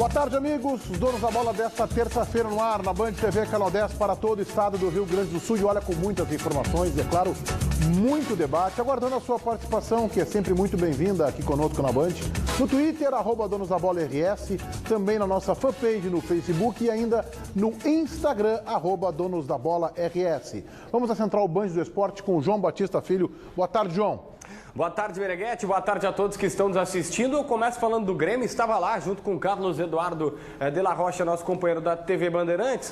Boa tarde, amigos. Os donos da bola desta terça-feira no ar, na Band TV, canal 10, para todo o estado do Rio Grande do Sul. E olha, com muitas informações e, é claro, muito debate. Aguardando a sua participação, que é sempre muito bem-vinda aqui conosco na Band. No Twitter, @donosdabolaRS, também na nossa fanpage no Facebook e ainda no Instagram, @donosdabolaRS. Vamos à Central Band do Esporte com o João Batista Filho. Boa tarde, João. Boa tarde, Meneghete. Boa tarde a todos que estão nos assistindo. Eu começo falando do Grêmio. Estava lá junto com o Carlos Eduardo de la Rocha, nosso companheiro da TV Bandeirantes,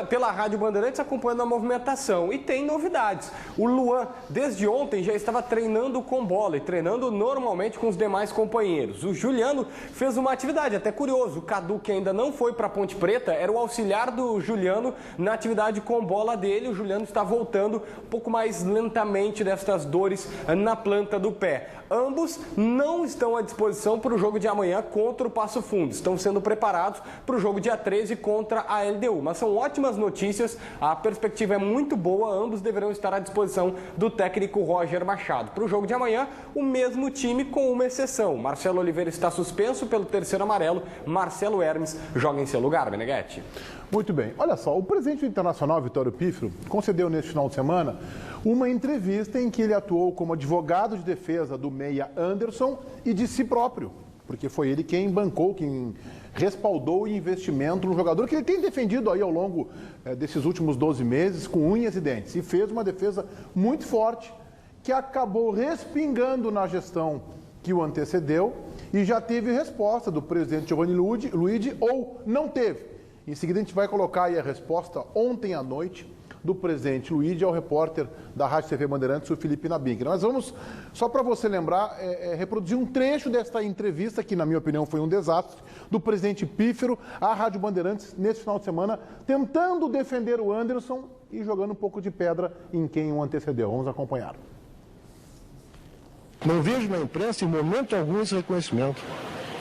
pela Rádio Bandeirantes, acompanhando a movimentação. E tem novidades. O Luan, desde ontem, já estava treinando com bola e treinando normalmente com os demais companheiros. O Juliano fez uma atividade até curioso. O Cadu, que ainda não foi para Ponte Preta, era o auxiliar do Juliano na atividade com bola dele. O Juliano está voltando um pouco mais lentamente destas dores na planta do pé. Ambos não estão à disposição para o jogo de amanhã contra o Passo Fundo. Estão sendo preparados para o jogo dia 13 contra a LDU. Mas são ótimas notícias, a perspectiva é muito boa, ambos deverão estar à disposição do técnico Roger Machado. Para o jogo de amanhã, o mesmo time com uma exceção. Marcelo Oliveira está suspenso pelo terceiro amarelo, Marcelo Hermes joga em seu lugar, Meneghete. Muito bem. Olha só, o presidente do Internacional, Vitório Pífero, concedeu neste final de semana uma entrevista em que ele atuou como advogado de defesa do meia Anderson e de si próprio, porque foi ele quem bancou, quem respaldou o investimento no jogador que ele tem defendido aí ao longo desses últimos 12 meses com unhas e dentes. E fez uma defesa muito forte que acabou respingando na gestão que o antecedeu e já teve resposta do presidente Giovanni Luigi ou não teve. Em seguida, a gente vai colocar aí a resposta ontem à noite do presidente Luigi ao repórter da Rádio TV Bandeirantes, o Felipe Nabing. Mas vamos, só para você lembrar, reproduzir um trecho desta entrevista, que na minha opinião foi um desastre, do presidente Pífero à Rádio Bandeirantes nesse final de semana, tentando defender o Anderson e jogando um pouco de pedra em quem o antecedeu. Vamos acompanhar. Não vejo na imprensa, em momento algum, esse reconhecimento.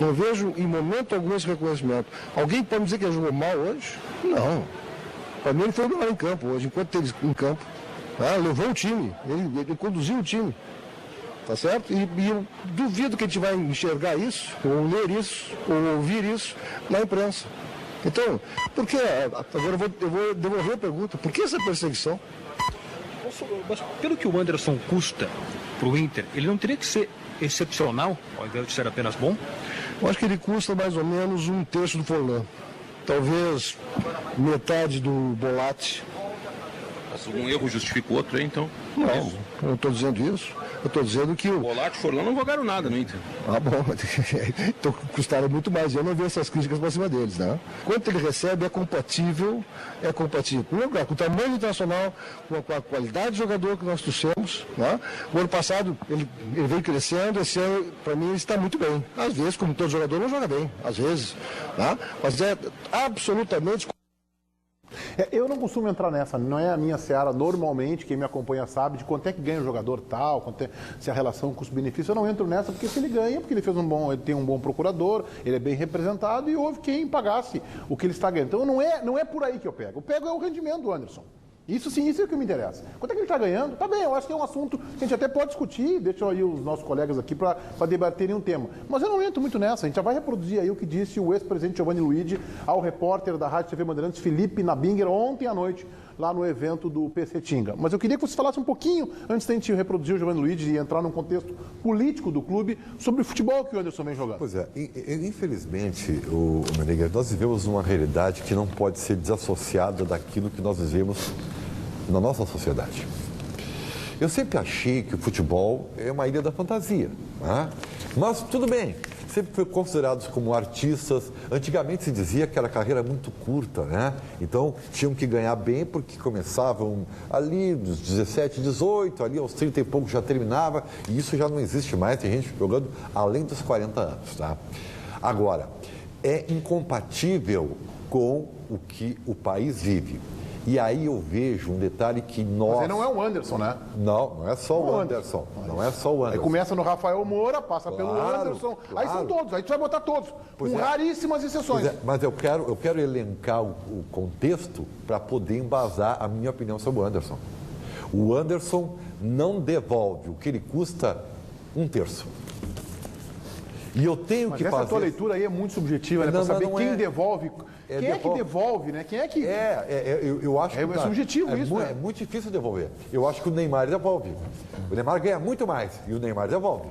Não vejo em momento algum esse reconhecimento. Alguém pode me dizer que ele jogou mal hoje? Não. Para mim ele foi o melhor em campo hoje, enquanto ele em campo. Levou o time, ele conduziu o time. Tá certo? E eu duvido que a gente vai enxergar isso, ou ler isso, ou ouvir isso na imprensa. Então, por que, agora eu vou devolver a pergunta, por que essa perseguição? Mas pelo que o Anderson custa para o Inter, ele não teria que ser excepcional, ao invés de ser apenas bom? Eu acho que ele custa mais ou menos um terço do Forlan. Talvez metade do Bolatti. Mas um erro justifica o outro, hein, então? Não, eu não estou dizendo isso. Eu estou dizendo que o Bolatti e Forlan não jogaram nada no Inter. Bom, então custaram muito mais. Eu não vi essas críticas para cima deles, né? Quanto ele recebe é compatível. Em primeiro lugar, com o tamanho internacional, com a qualidade de jogador que nós trouxemos, né? O ano passado ele veio crescendo, esse ano, para mim, ele está muito bem. Às vezes, como todo jogador, não joga bem, às vezes, né? Mas é absolutamente... Eu não costumo entrar nessa, não é a minha seara. Normalmente, quem me acompanha sabe de quanto é que ganha o jogador tal, se a relação custo-benefício. Eu não entro nessa porque se ele ganha, porque ele ele tem um bom procurador, ele é bem representado e houve quem pagasse o que ele está ganhando. Então não é por aí que eu pego. Eu pego é o rendimento do Anderson. Isso sim, isso é o que me interessa. Quanto é que ele está ganhando? Tá bem, eu acho que é um assunto que a gente até pode discutir, deixa aí os nossos colegas aqui para debaterem um tema. Mas eu não entro muito nessa, a gente já vai reproduzir aí o que disse o ex-presidente Giovanni Luigi ao repórter da Rádio TV Bandeirantes, Felipe Nabinger, ontem à noite, lá no evento do PC Tinga. Mas eu queria que você falasse um pouquinho, antes da gente reproduzir o Giovanni Luigi e entrar num contexto político do clube, sobre o futebol que o Anderson vem jogando. Pois é, infelizmente, Meneghete, nós vivemos uma realidade que não pode ser desassociada daquilo que nós vivemos na nossa sociedade. Eu sempre achei que o futebol é uma ilha da fantasia, né? Mas tudo bem, sempre foi considerados como artistas. Antigamente se dizia que era carreira muito curta, né? Então tinham que ganhar bem porque começavam ali dos 17, 18, ali aos 30 e pouco já terminava, e isso já não existe mais, tem gente jogando além dos 40 anos, tá? Agora, é incompatível com o que o país vive. E aí eu vejo um detalhe que nós... Mas aí não é o Anderson, né? Não é só o Anderson. Não é só o Anderson. Aí começa no Rafael Moura, passa pelo Anderson. Claro. Aí são todos, aí tu vai botar todos. Com raríssimas exceções. Mas eu quero elencar o contexto para poder embasar a minha opinião sobre o Anderson. O Anderson não devolve o que ele custa um terço. E eu tenho Mas que essa fazer... tua leitura aí é muito subjetiva, né? Não, Para saber não quem é. devolve. Quem é que devolve, né? Quem é que... Eu acho que... É subjetivo isso, né? É muito difícil devolver. Eu acho que o Neymar devolve. O Neymar ganha muito mais e o Neymar devolve.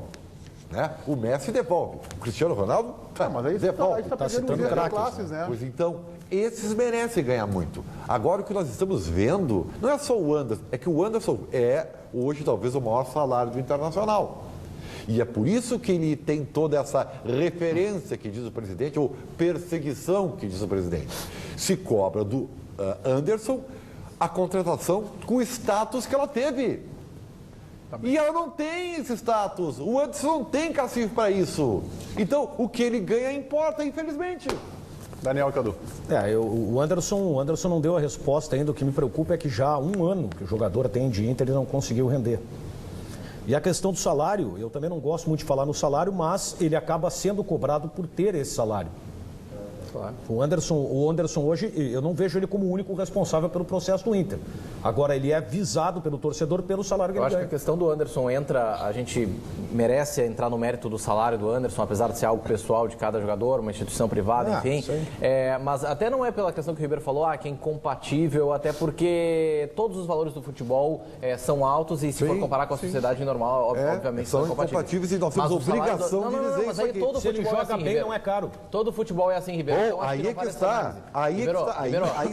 Né? O Messi devolve. O Cristiano Ronaldo Mas aí devolve. está perdendo os classes, né? Pois então, esses merecem ganhar muito. Agora, o que nós estamos vendo, não é só o Anderson, é que o Anderson é, hoje, talvez o maior salário do Internacional. E é por isso que ele tem toda essa referência, que diz o presidente, ou perseguição, que diz o presidente. Se cobra do Anderson a contratação com o status que ela teve. E ela não tem esse status. O Anderson não tem cacife para isso. Então, o que ele ganha importa, infelizmente. Daniel Cadu. O Anderson não deu a resposta ainda. O que me preocupa é que já há um ano que o jogador tem de Inter e não conseguiu render. E a questão do salário, eu também não gosto muito de falar no salário, mas ele acaba sendo cobrado por ter esse salário. Claro. O Anderson hoje, eu não vejo ele como o único responsável pelo processo do Inter. Agora, ele é visado pelo torcedor pelo salário que ele ganha. Eu acho que a questão do Anderson a gente merece entrar no mérito do salário do Anderson, apesar de ser algo pessoal de cada jogador, uma instituição privada, enfim. Mas até não é pela questão que o Ribeiro falou, que é incompatível, até porque todos os valores do futebol são altos e se for comparar com a sociedade normal, obviamente são incompatíveis e nós temos obrigação de dizer isso aqui. Se ele joga bem, não é caro. Todo futebol é assim, Ribeiro. Então, aí é que está. Aí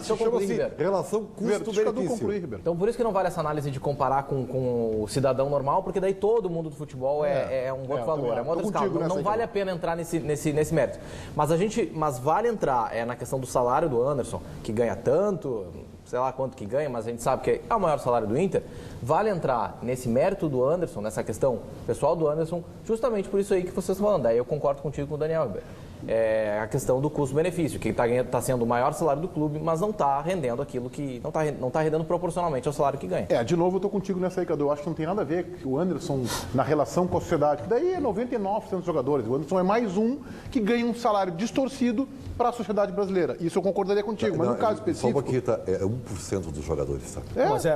se chama-se relação custo-benefício. Então, por isso que não vale essa análise de comparar com o cidadão normal, porque daí todo mundo do futebol é um outro valor, é uma outra escala. Não vale a pena entrar nesse mérito. Mas vale entrar na questão do salário do Anderson, que ganha tanto, sei lá quanto que ganha, mas a gente sabe que é o maior salário do Inter. Vale entrar nesse mérito do Anderson, nessa questão pessoal do Anderson, justamente por isso aí que vocês estão falando. Aí eu concordo contigo com o Daniel Ribeiro. É a questão do custo-benefício, que está sendo o maior salário do clube, mas não está rendendo aquilo que... Não está rendendo proporcionalmente ao salário que ganha. De novo eu estou contigo nessa aí, Cadu. Eu acho que não tem nada a ver com o Anderson na relação com a sociedade, que daí é 99% dos jogadores. O Anderson é mais um que ganha um salário distorcido para a sociedade brasileira. Isso eu concordaria contigo, mas no caso específico... Só um pouquinho, é 1% dos jogadores, tá?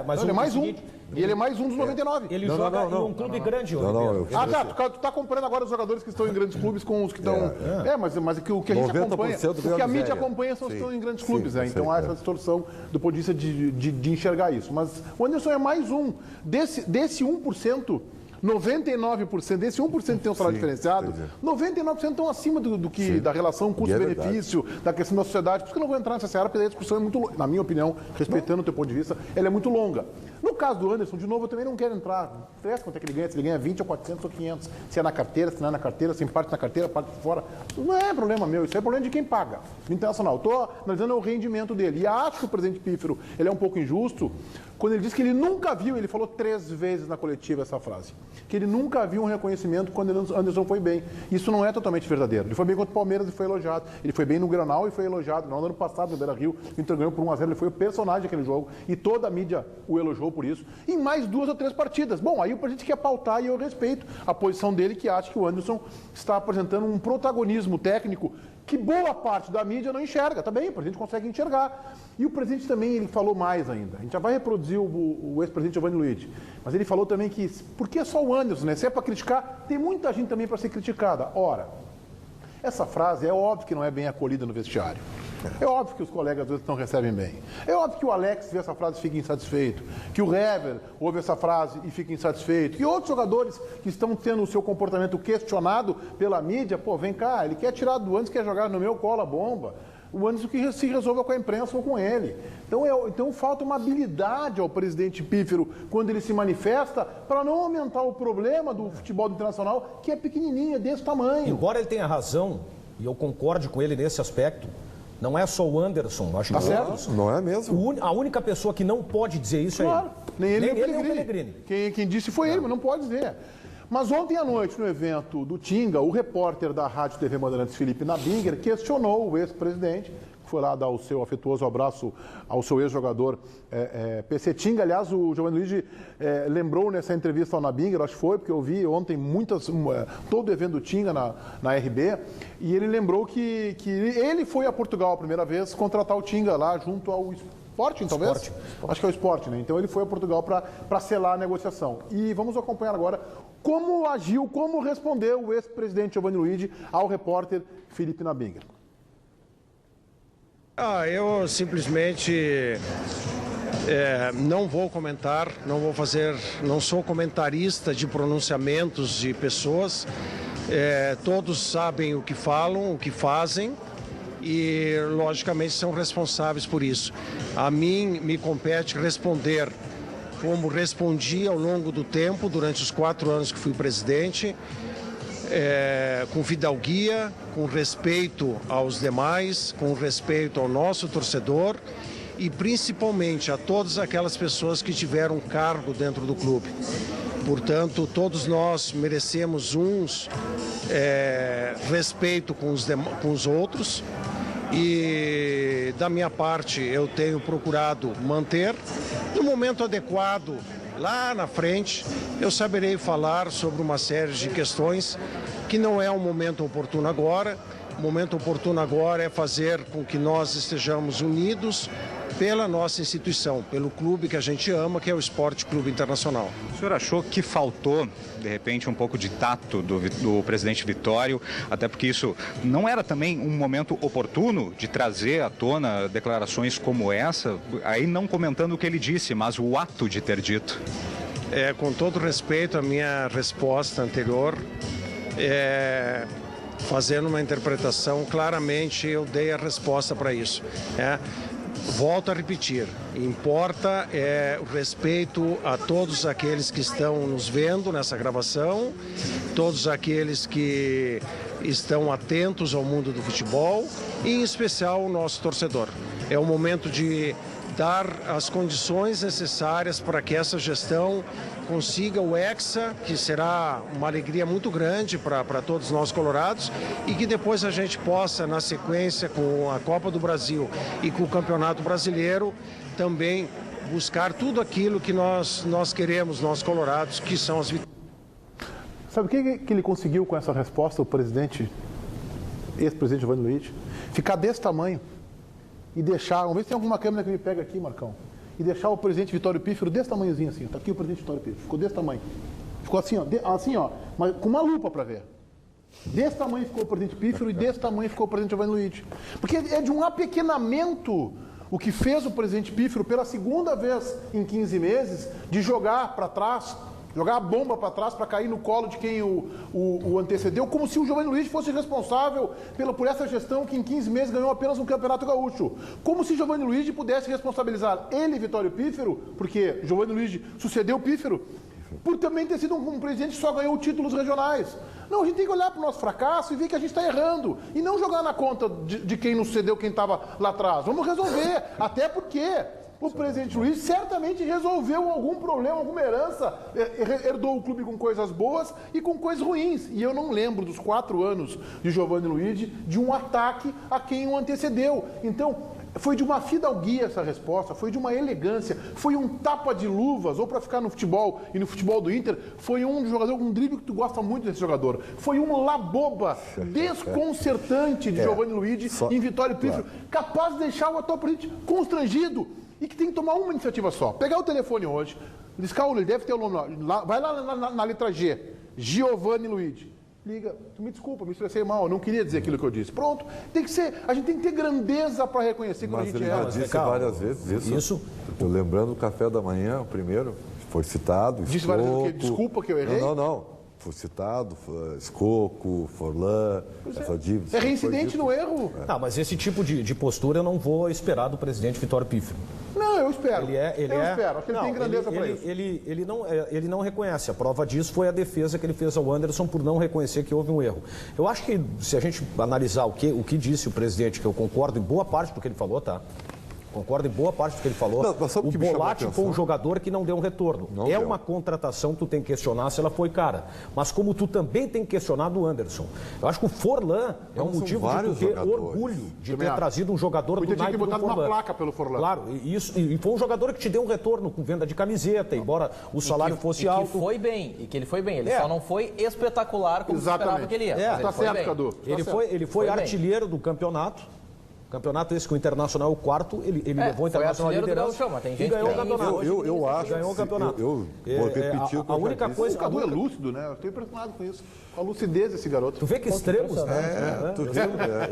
Mas ele é mais um. E ele é mais um dos 99. Ele joga em um clube grande, tu está comparando agora os jogadores que estão em grandes clubes com os que estão... Mas o que a gente acompanha, o que a mídia acompanha são os que estão em grandes clubes, então há essa distorção do ponto de vista de enxergar isso. Mas o Anderson é mais um. Desse 1%, 99% desse 1% que tem um salário diferenciado, 99% estão acima do que da relação custo-benefício, da questão da sociedade. Por isso que eu não vou entrar nessa seara, porque a discussão é muito, na minha opinião, respeitando o teu ponto de vista, ela é muito longa. No caso do Anderson, de novo, eu também não quero entrar. Não interessa quanto é que ele ganha, se ele ganha 20 ou 400 ou 500. Se é na carteira, se não é na carteira, se em parte na carteira, parte fora. Não é problema meu, isso é problema de quem paga. No Internacional. Estou analisando o rendimento dele. E acho que o presidente Pífero, ele é um pouco injusto quando ele diz que ele nunca viu, ele falou 3 vezes na coletiva essa frase, que ele nunca viu um reconhecimento quando o Anderson foi bem. Isso não é totalmente verdadeiro. Ele foi bem contra o Palmeiras e foi elogiado. Ele foi bem no Granal e foi elogiado. No ano passado, no Beira-Rio, o Inter ganhou por 1-0. Ele foi o personagem daquele jogo e toda a mídia o elogiou por isso. Em mais 2 ou 3 partidas. Bom, aí o presidente quer pautar e eu respeito a posição dele, que acha que o Anderson está apresentando um protagonismo técnico que boa parte da mídia não enxerga. Tá bem, o presidente consegue enxergar. E o presidente também, ele falou mais ainda. A gente já vai reproduzir o ex-presidente Giovanni Luiz. Mas ele falou também que, por que só o Anderson, né? Se é para criticar, tem muita gente também para ser criticada. Ora, essa frase é óbvio que não é bem acolhida no vestiário. É óbvio que os colegas às vezes não recebem bem. É óbvio que o Alex vê essa frase e fica insatisfeito. Que o Hever ouve essa frase e fica insatisfeito. Que outros jogadores que estão tendo o seu comportamento questionado pela mídia, vem cá, ele quer tirar do Anderson, quer jogar no meu colo a bomba. O Anderson que se resolva com a imprensa ou com ele. Então falta uma habilidade ao presidente Pífero quando ele se manifesta para não aumentar o problema do futebol internacional, que é pequenininho, é desse tamanho. Embora ele tenha razão, e eu concorde com ele nesse aspecto, não é só o Anderson, acho que certo? Não é mesmo. A única pessoa que não pode dizer isso é ele. Nem ele nem o Pellegrini. Quem disse foi ele, mas não pode dizer. Mas ontem à noite, no evento do Tinga, o repórter da Rádio TV Bandeirantes, Felipe Nabinger, questionou o ex-presidente, que foi lá dar o seu afetuoso abraço ao seu ex-jogador PC Tinga. Aliás, o Giovanni Luigi lembrou nessa entrevista ao Nabinger, acho que foi, porque eu vi ontem todo o evento do Tinga na RB, e ele lembrou que ele foi a Portugal a primeira vez contratar o Tinga lá junto ao Sporting, talvez? Sporting. Acho que é o Sporting, né? Então ele foi a Portugal para selar a negociação. E vamos acompanhar agora como agiu, como respondeu o ex-presidente Giovanni Luigi ao repórter Felipe Nabinga. Eu simplesmente não vou comentar, não sou comentarista de pronunciamentos de pessoas. Todos sabem o que falam, o que fazem e, logicamente, são responsáveis por isso. A mim me compete responder como respondi ao longo do tempo, durante os 4 anos que fui presidente, com fidalguia, com respeito aos demais, com respeito ao nosso torcedor e principalmente a todas aquelas pessoas que tiveram cargo dentro do clube. Portanto, todos nós merecemos respeito com os outros e, da minha parte, eu tenho procurado manter. No momento adequado, lá na frente, eu saberei falar sobre uma série de questões que não é um momento oportuno agora. O momento oportuno agora é fazer com que nós estejamos unidos pela nossa instituição, pelo clube que a gente ama, que é o Esporte Clube Internacional. O senhor achou que faltou, de repente, um pouco de tato do presidente Vitório, até porque isso não era também um momento oportuno de trazer à tona declarações como essa, aí não comentando o que ele disse, mas o ato de ter dito? Com todo respeito à minha resposta anterior, fazendo uma interpretação, claramente eu dei a resposta para isso. Volto a repetir, importa o respeito a todos aqueles que estão nos vendo nessa gravação, todos aqueles que estão atentos ao mundo do futebol e, em especial, o nosso torcedor. É o momento de dar as condições necessárias para que essa gestão consiga o Hexa, que será uma alegria muito grande para todos nós colorados, e que depois a gente possa, na sequência, com a Copa do Brasil e com o Campeonato Brasileiro, também buscar tudo aquilo que nós queremos, nós colorados, que são as vitórias. Sabe o que ele conseguiu com essa resposta, o ex-presidente Giovanni Luigi? Ficar desse tamanho e deixar, vamos ver se tem alguma câmera que me pega aqui, Marcão, e deixar o presidente Vitório Pífero desse tamanhozinho assim, tá aqui o presidente Vitório Pífero, ficou desse tamanho, ficou assim ó, mas com uma lupa para ver. Desse tamanho ficou o presidente Pífero e desse tamanho ficou o presidente Giovanni Luigi. Porque é de um apequenamento o que fez o presidente Pífero pela segunda vez em 15 meses de jogar para trás, jogar a bomba para trás para cair no colo de quem o antecedeu, como se o Giovanni Luigi fosse responsável por essa gestão que em 15 meses ganhou apenas um campeonato gaúcho. Como se Giovanni Luigi pudesse responsabilizar ele, Vitório Pífero, porque Giovanni Luigi sucedeu o Pífero, por também ter sido um presidente que só ganhou títulos regionais. Não, a gente tem que olhar para o nosso fracasso e ver que a gente está errando. E não jogar na conta de quem não sucedeu, quem estava lá atrás. Vamos resolver. Até porque o presidente Luiz certamente resolveu algum problema, alguma herança, herdou o clube com coisas boas e com coisas ruins. E eu não lembro dos 4 anos de Giovanni Luigi de um ataque a quem o antecedeu. Então, foi de uma fidalguia essa resposta, foi de uma elegância, foi um tapa de luvas, ou para ficar no futebol e no futebol do Inter, foi um jogador, um drible que tu gosta muito desse jogador, foi um laboba desconcertante de Giovanni Luigi em Vitório Pífero, capaz de deixar o atual presidente constrangido e que tem que tomar uma iniciativa só. Pegar o telefone hoje, diz, Caúlo, ele deve ter o nome lá, vai lá na letra G, Giovanni Luigi. Liga, me desculpa, me expressei mal, eu não queria dizer aquilo que eu disse. Pronto, tem que ser, a gente tem que ter grandeza para reconhecer quando a gente erra. Mas ele já disse várias vezes isso. Estou lembrando o café da manhã, o primeiro, foi citado. Disse várias vezes que desculpa que eu errei? Não. Foi citado, Escoco, Forlan, essa dívida. É reincidente no erro. Não, mas esse tipo de postura eu não vou esperar do presidente Vitório Pífero. Não, eu espero. Eu espero, acho que ele tem grandeza para isso. Ele não reconhece. A prova disso foi a defesa que ele fez ao Anderson por não reconhecer que houve um erro. Eu acho que se a gente analisar o que disse o presidente, que eu concordo em boa parte do que ele falou, tá? Concordo em boa parte do que ele falou. O Bolatti foi um jogador que não deu um retorno. Uma contratação que tu tem que questionar se ela foi cara. Mas como tu também tem que questionar do Anderson. Eu acho que o Forlan é um motivo de tu ter orgulho de ter trazido um jogador do naipe do Forlan. Tinha uma placa pelo Forlan. Claro, e foi um jogador que te deu um retorno com venda de camiseta, embora o salário fosse alto. Que foi bem, ele foi bem. Ele só não foi espetacular como esperava que ele ia. Tá certo, Cadu. Ele foi artilheiro do campeonato. Campeonato esse que o Internacional é o quarto, ele levou o Internacional à liderança e ganhou o campeonato. Eu acho ganhou o campeonato. Eu vou repetir o que a única coisa... O Cadu é lúcido, né? Eu estou impressionado com isso. A lucidez desse garoto. Tu vê que extremos, né?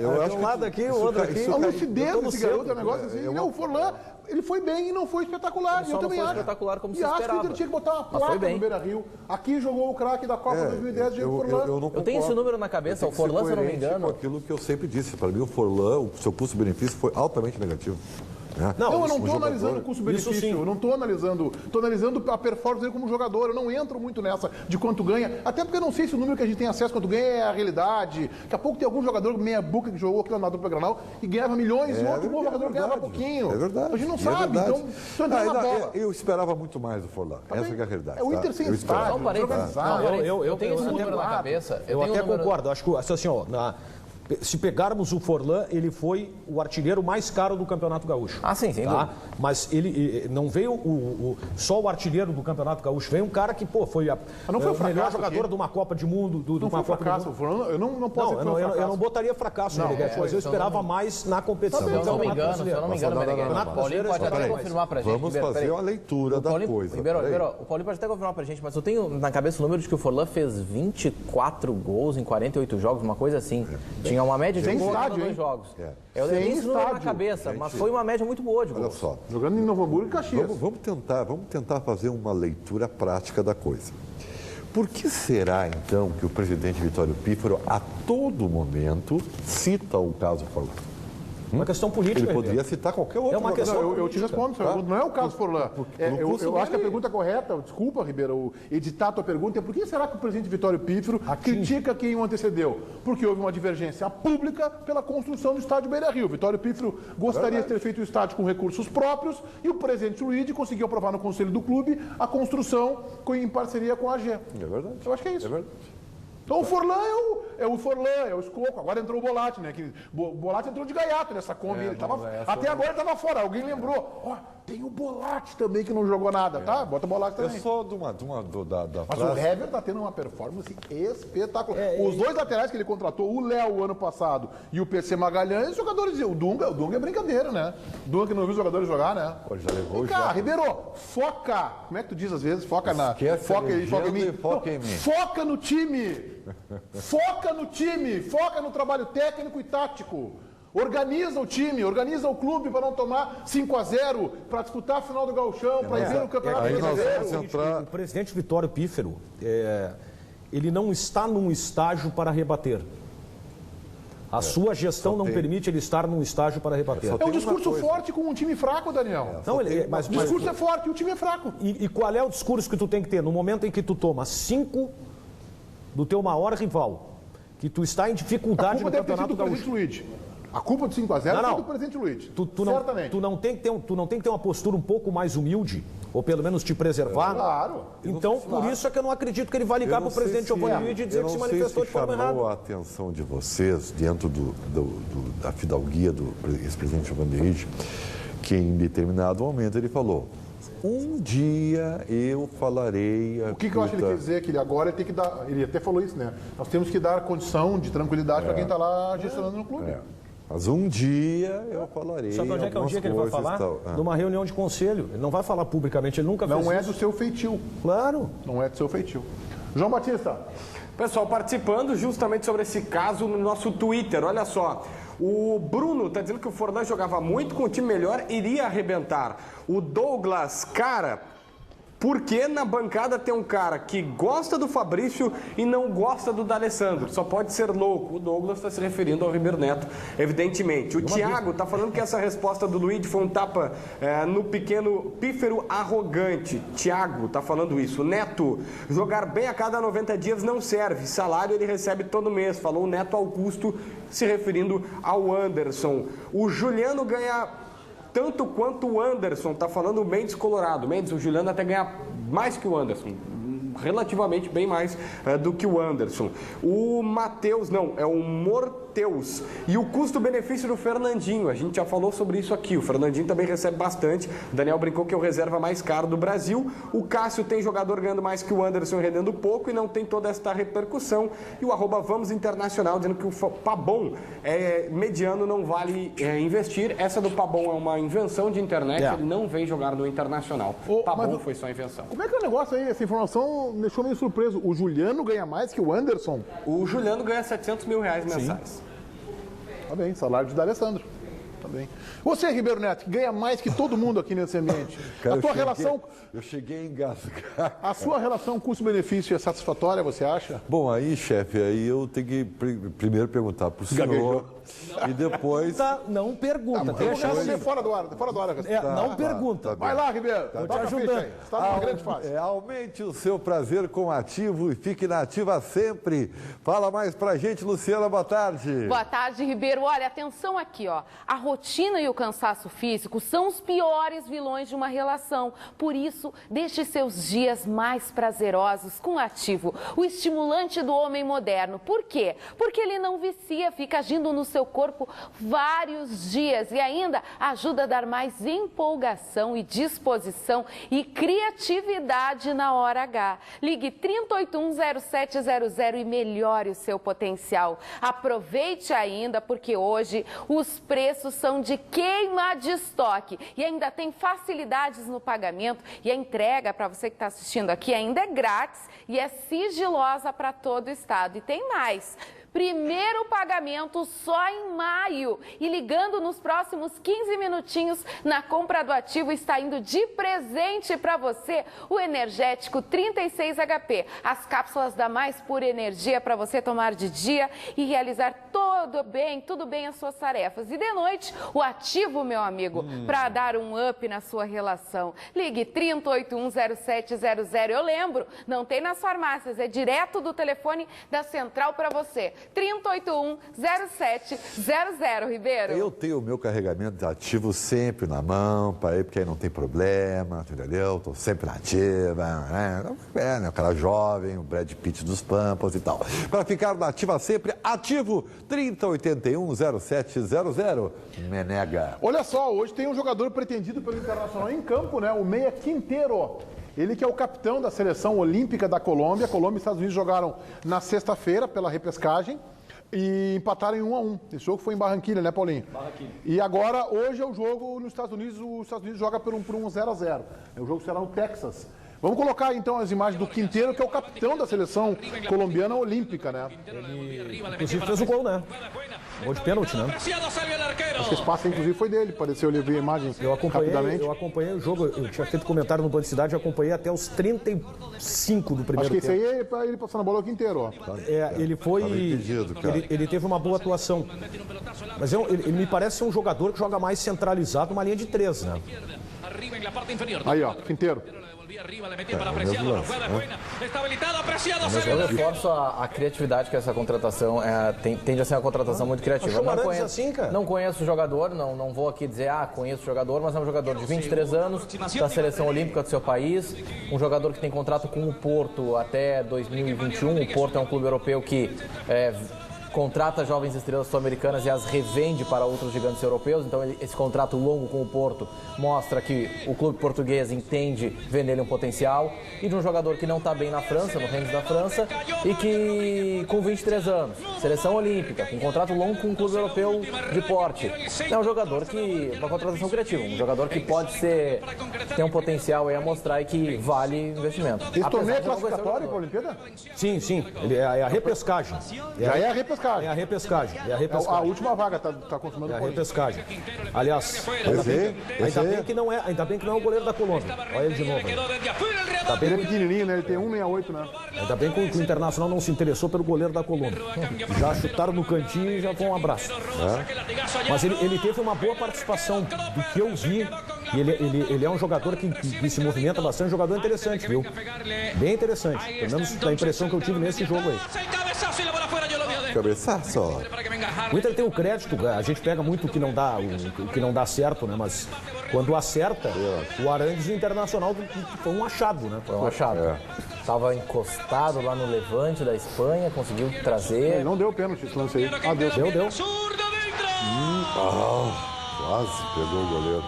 Eu acho um lado aqui, o outro aqui. A lucidez desse garoto é um negócio assim. O Forlan, ele foi bem e não foi espetacular. Ele só não foi espetacular como se esperava. E acho que o Inter tinha que botar uma placa no Beira-Rio. Aqui jogou o craque da Copa 2010, Diego Forlan. Eu tenho esse número na cabeça, o Forlan, se eu não me engano. Aquilo que eu sempre disse, para mim o Forlan, o seu custo-benefício foi altamente negativo. Não, eu não estou analisando o custo-benefício, eu não estou analisando a performance dele como jogador, eu não entro muito nessa de quanto ganha, até porque eu não sei se o número que a gente tem acesso quanto ganha é a realidade. Daqui a pouco tem algum jogador meia-boca que jogou aqui na dupla Granal e ganhava milhões, e outro bom jogador ganhava pouquinho. É verdade. A gente não sabe, então entrando na bola. Eu esperava muito mais do Forlan, essa é a realidade. É o Inter sem estádio. Eu tenho esse número na cabeça. Eu até concordo, acho que assim, ó, se pegarmos o Forlan, ele foi o artilheiro mais caro do Campeonato Gaúcho. Sim, sem dúvida. Mas ele não veio só o artilheiro do Campeonato Gaúcho, veio um cara que, foi o melhor jogador de uma Copa de Mundo, de uma Copa fracasso, do Mundo. Eu não posso dizer que foi um fracasso. Eu não botaria fracasso, Meneghete, mas eu esperava mais na competição. Se eu não me engano, Meneghete. O Paulinho pode até confirmar pra gente. Vamos fazer uma leitura da coisa. Ribeiro, o Paulinho pode até confirmar pra gente, mas eu tenho na cabeça o número de que o Forlan fez 24 gols em 48 jogos, uma coisa assim. Tinha uma média de gol em 2 jogos. Eu tenho esse número na cabeça, mas foi uma média muito boa de gols. Olha só. Jogando em Novo Hamburgo e Caxias. Vamos tentar fazer uma leitura prática da coisa. Por que será, então, que o presidente Vitório Pífaro, a todo momento, cita o caso Forlan? Uma questão política. Ele poderia citar qualquer outro. É uma questão eu te respondo, não é o caso Forlan. Eu acho que a pergunta correta, desculpa, Ribeiro, editar a tua pergunta, é por que será que o presidente Vitório Pífaro critica quem o antecedeu? Porque houve uma divergência pública pela construção do estádio Beira-Rio. Vitório Pífaro gostaria de ter feito o estádio com recursos próprios e o presidente Luiz conseguiu aprovar no conselho do clube a construção em parceria com a AG. É verdade. Eu acho que é isso. É verdade. Então o Forlan é o Escoco, agora entrou o Bolatti, né? O Bolatti entrou de gaiato nessa Kombi, até agora ele estava fora, alguém lembrou, tem o Bolatti também que não jogou nada, tá? Bota o Bolatti também. Eu sou da Mas o Hever tá tendo uma performance espetacular. Os dois laterais que ele contratou, o Léo ano passado e o PC Magalhães, os jogadores, o Dunga é brincadeira, né? O Dunga que não viu os jogadores jogar, né? Pô, já levou Ribeiro, foca, como é que tu diz às vezes? Foca em mim. Foca no time. Foca no trabalho técnico e tático. Organiza o time, organiza o clube para não tomar 5-0, para disputar a final do Gauchão, para ir ver o Campeonato Brasileiro. O presidente Vitório Pífaro, ele não está num estágio para rebater. A sua gestão não permite ele estar num estágio para rebater. É um discurso forte com um time fraco, Daniel. Mas o discurso é forte e o time é fraco. E qual é o discurso que tu tem que ter? No momento em que tu toma 5 do teu maior rival, que tu está em dificuldade no Campeonato Gaúcho. A culpa do 5-0 foi do presidente Luiz. Certamente. Tu não tem que ter uma postura um pouco mais humilde, ou pelo menos te preservar. Claro. Então, por isso é que eu não acredito que ele vai ligar para o presidente Giovanni Luiz e dizer que se manifestou de forma errada. Chamou a atenção de vocês, dentro da fidalguia do ex-presidente Giovanni Luiz, que em determinado momento ele falou: um dia eu falarei... O que eu acho que ele quer dizer? Que ele agora tem que dar... Ele até falou isso, né? Nós temos que dar condição de tranquilidade para quem está lá gestionando no clube. Mas um dia eu falarei. Sabe onde é que é o dia que ele vai falar? Numa reunião de conselho. Ele não vai falar publicamente, ele nunca fez isso. Não é do seu feitio. Claro. Não é do seu feitio. João Batista. Pessoal, participando justamente sobre esse caso no nosso Twitter, olha só. O Bruno está dizendo que o Forlan jogava muito, com o time melhor iria arrebentar. O Douglas, cara, por que na bancada tem um cara que gosta do Fabrício e não gosta do D'Alessandro? Só pode ser louco. O Douglas está se referindo ao Ribeiro Neto, evidentemente. O Thiago está falando que essa resposta do Luiz foi um tapa no pequeno Pífaro arrogante. Thiago está falando isso. Neto, jogar bem a cada 90 dias não serve. Salário ele recebe todo mês. Falou o Neto Augusto, se referindo ao Anderson. O Juliano ganha tanto quanto o Anderson, tá falando o Mendes Colorado. Mendes, o Juliano até ganha mais que o Anderson. relativamente bem mais do que o Anderson. O Matheus, não, é o Morteus. E o custo-benefício do Fernandinho, a gente já falou sobre isso aqui. O Fernandinho também recebe bastante. O Daniel brincou que é o reserva mais caro do Brasil. O Cássio tem jogador ganhando mais que o Anderson, rendendo pouco e não tem toda esta repercussão. E o @Vamos Internacional dizendo que o Pabon mediano não vale investir. Essa do Pabon é uma invenção de internet, ele não vem jogar no Internacional. Pabon foi só invenção. Como é que é o negócio aí? Essa informação me deixou meio surpreso. O Juliano ganha mais que o Anderson? O Juliano ganha R$700 mil mensais. Tá bem, salário de D'Alessandro. Tá bem. Você, Ribeiro Neto, que ganha mais que todo mundo aqui nesse ambiente. Cara, a tua relação... Eu cheguei a engasgar. A sua relação custo-benefício é satisfatória, você acha? Bom, aí, chefe, aí eu tenho que primeiro perguntar pro senhor e depois... Não pergunta, deixa assim. Fora do ar. Não pergunta. Vai lá, Ribeiro. Tô te ajudando. Está numa grande fase. Aumente o seu prazer com o Ativo e fique na ativa sempre. Fala mais pra gente, Luciana, boa tarde. Boa tarde, Ribeiro. Olha, atenção aqui, ó. A rotina e o cansaço físico são os piores vilões de uma relação. Por isso, deixe seus dias mais prazerosos com o Ativo, o estimulante do homem moderno. Por quê? Porque ele não vicia, fica agindo no seu corpo vários dias e ainda ajuda a dar mais empolgação e disposição e criatividade na hora H. Ligue 30810700 e melhore o seu potencial. Aproveite ainda porque hoje os preços são de queima de estoque e ainda tem facilidades no pagamento e a entrega para você que está assistindo aqui ainda é grátis e é sigilosa para todo o estado. E tem mais. Primeiro pagamento só em maio. E ligando nos próximos 15 minutinhos na compra do Ativo está indo de presente para você o energético 36 HP. As cápsulas da mais pura energia para você tomar de dia e realizar tudo bem as suas tarefas. E de noite, o Ativo, meu amigo, para dar um up na sua relação. Ligue 30810700. Eu lembro, não tem nas farmácias, é direto do telefone da central para você. 30810700, Ribeiro. Eu tenho o meu carregamento de Ativo sempre na mão, porque aí não tem problema, entendeu? Estou sempre na ativa, né? O cara jovem, o Brad Pitt dos Pampas e tal. Para ficar na ativa sempre, Ativo 30810700. Menega. Olha só, hoje tem um jogador pretendido pelo Internacional em campo, né? O Meia Quinteiro. Ele que é o capitão da seleção olímpica da Colômbia. Colômbia e Estados Unidos jogaram na sexta-feira pela repescagem e empataram em 1-1. Esse jogo foi em Barranquilla, né, Paulinho? Barranquilla. E agora, hoje é o jogo nos Estados Unidos. Os Estados Unidos joga por um 0-0. O jogo será no Texas. Vamos colocar então as imagens do Quinteiro, que é o capitão da seleção colombiana olímpica, né? Ele, inclusive, fez o gol, né? Gol de pênalti, né? Acho que esse passe, inclusive, foi dele. Pareceu, eu vi a imagem rapidamente. Eu acompanhei o jogo, eu tinha feito comentário no Band Cidade, eu acompanhei até os 35 do primeiro tempo. Acho que esse aí é para ele passar na bola o Quinteiro, ó. Ele foi... Ele teve uma boa atuação. Mas ele me parece ser um jogador que joga mais centralizado, uma linha de 3, né? Aí, ó, Quinteiro. Eu reforço a criatividade que essa contratação tende a ser uma contratação muito criativa. Não conheço o jogador, não vou aqui dizer, conheço o jogador, mas é um jogador de 23 anos, da seleção olímpica do seu país, um jogador que tem contrato com o Porto até 2021. O Porto é um clube europeu que contrata jovens estrelas sul-americanas e as revende para outros gigantes europeus. Então esse contrato longo com o Porto mostra que o clube português entende ver nele um potencial. E de um jogador que não está bem na França, no ranking da França, e que com 23 anos, seleção olímpica, com contrato longo com um clube europeu de porte. É um jogador que, uma contratação criativa, um jogador que pode ter um potencial aí a mostrar e que vale investimento. Esse torneio é classificatório para a Olimpíada? Sim, é a repescagem. Já é a repescagem. É a repescagem. A última vaga está consumando. É a repescagem. Aliás, ainda bem que não é o goleiro da Colômbia. Olha ele de novo. Ele é pequenininho, né? Ele tem 1,68, né? Ainda bem que o Internacional não se interessou pelo goleiro da Colômbia. Já chutaram no cantinho e já foi um abraço. Mas ele teve uma boa participação do que eu vi. E ele é um jogador que se movimenta bastante, um jogador interessante, viu? Bem interessante. Pelo menos a impressão que eu tive nesse jogo aí. Cabeçaço. O Inter tem o crédito, a gente pega muito o que não dá certo, né? Mas quando acerta, o Arangues Internacional foi um achado, né? Foi um achado. Estava encostado lá no Levante da Espanha, conseguiu trazer. Não deu pênalti esse lance aí. Deu. Quase pegou o goleiro.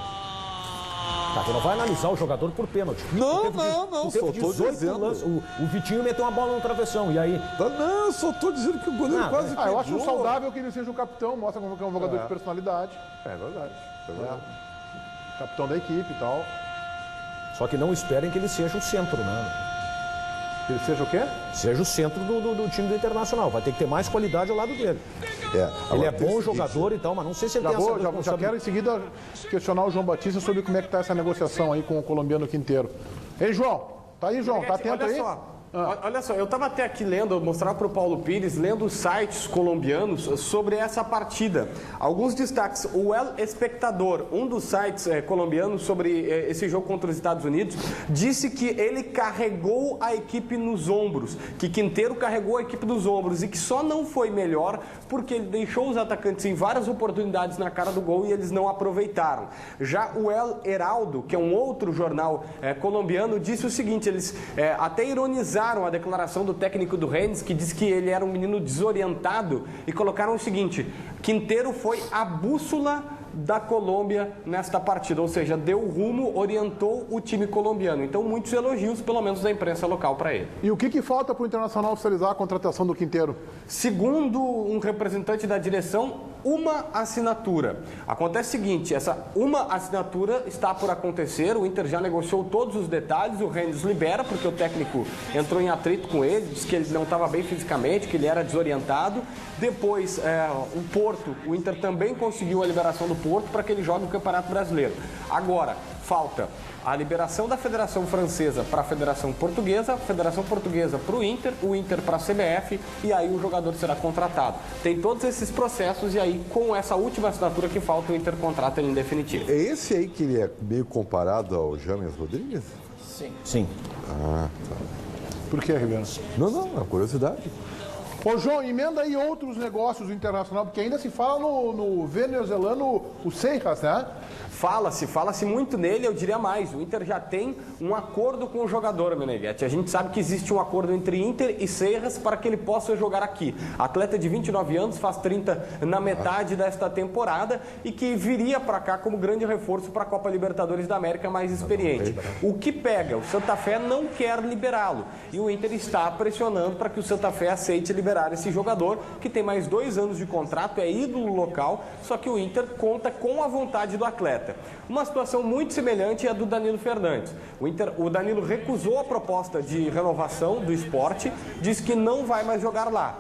Tá, você não vai analisar o jogador por pênalti. Não, só tô dizendo. O Vitinho meteu uma bola no travessão, e aí? Não, eu só tô dizendo que o goleiro quase pegou. Eu acho saudável que ele seja o capitão, mostra como que é um jogador de personalidade. É verdade. Capitão da equipe e tal. Só que não esperem que ele seja o centro, né? Ele seja o quê? Seja o centro do time do Internacional. Vai ter que ter mais qualidade ao lado dele. Ele é bom jogador e tal, mas não sei se ele tem essa responsabilidade. Já quero em seguida questionar o João Batista sobre como é que está essa negociação aí com o colombiano Quinteiro. Ei, João. Tá aí, João. Tá atento aí? Olha só, eu estava até aqui lendo, mostrar para o Paulo Pires, lendo sites colombianos sobre essa partida. Alguns destaques. O El Espectador, um dos sites colombianos sobre esse jogo contra os Estados Unidos, disse que ele carregou a equipe nos ombros, que Quinteiro carregou a equipe nos ombros e que só não foi melhor porque ele deixou os atacantes em várias oportunidades na cara do gol e eles não aproveitaram. Já o El Heraldo, que é um outro jornal colombiano, disse o seguinte, eles até ironizaram a declaração do técnico do Rennes, que disse que ele era um menino desorientado, e colocaram o seguinte: Quinteiro foi a bússola da Colômbia nesta partida, ou seja, deu rumo, orientou o time colombiano. Então, muitos elogios, pelo menos da imprensa local, para ele. E o que falta para o Internacional oficializar a contratação do Quinteiro? Segundo um representante da direção, uma assinatura. Acontece o seguinte, essa uma assinatura está por acontecer, o Inter já negociou todos os detalhes, o Rennes libera, porque o técnico entrou em atrito com ele, disse que ele não estava bem fisicamente, que ele era desorientado. Depois, o Porto, o Inter também conseguiu a liberação do Porto para que ele jogue o Campeonato Brasileiro. Agora, falta a liberação da Federação Francesa para a Federação Portuguesa para o Inter para a CBF, e aí o jogador será contratado. Tem todos esses processos e aí, com essa última assinatura que falta, o Inter contrata ele em definitivo. É esse aí que ele é meio comparado ao James Rodrigues? Sim. Ah, tá. Por que, Ribeiro? Não, é uma curiosidade. Ô, João, emenda aí outros negócios do Internacional, porque ainda se fala no venezuelano, o Seijas, né? Fala-se muito nele, eu diria mais. O Inter já tem um acordo com o jogador, Meneghetti. A gente sabe que existe um acordo entre Inter e Seijas para que ele possa jogar aqui. Atleta de 29 anos, faz 30 na metade desta temporada e que viria para cá como grande reforço para a Copa Libertadores da América, mais experiente. O que pega? O Santa Fé não quer liberá-lo e o Inter está pressionando para que o Santa Fé aceite liberar esse jogador, que tem mais 2 anos de contrato, é ídolo local, só que o Inter conta com a vontade do atleta. Uma situação muito semelhante é a do Danilo Fernandes. O Danilo recusou a proposta de renovação do Sport, disse que não vai mais jogar lá.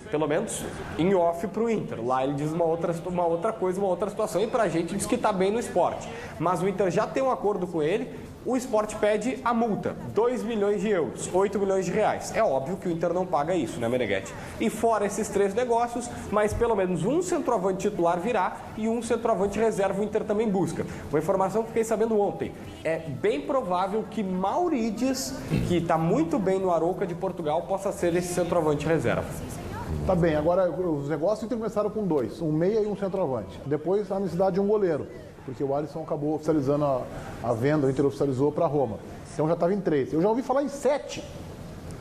Pelo menos em off para o Inter. Lá ele diz uma outra coisa, uma outra situação, e para a gente diz que está bem no Sport. Mas o Inter já tem um acordo com ele, o Sport pede a multa, 2 milhões de euros, 8 milhões de reais. É óbvio que o Inter não paga isso, né, Meneghetti? E fora esses 3 negócios, mas pelo menos um centroavante titular virá e um centroavante reserva o Inter também busca. Uma informação que fiquei sabendo ontem. É bem provável que Maurides, que está muito bem no Arouca de Portugal, possa ser esse centroavante reserva. Tá bem, agora os negócios começaram com 2, um meia e um centroavante. Depois a necessidade de um goleiro, porque o Alisson acabou oficializando a venda, o Inter oficializou para Roma. Então já estava em 3. Eu já ouvi falar em 7.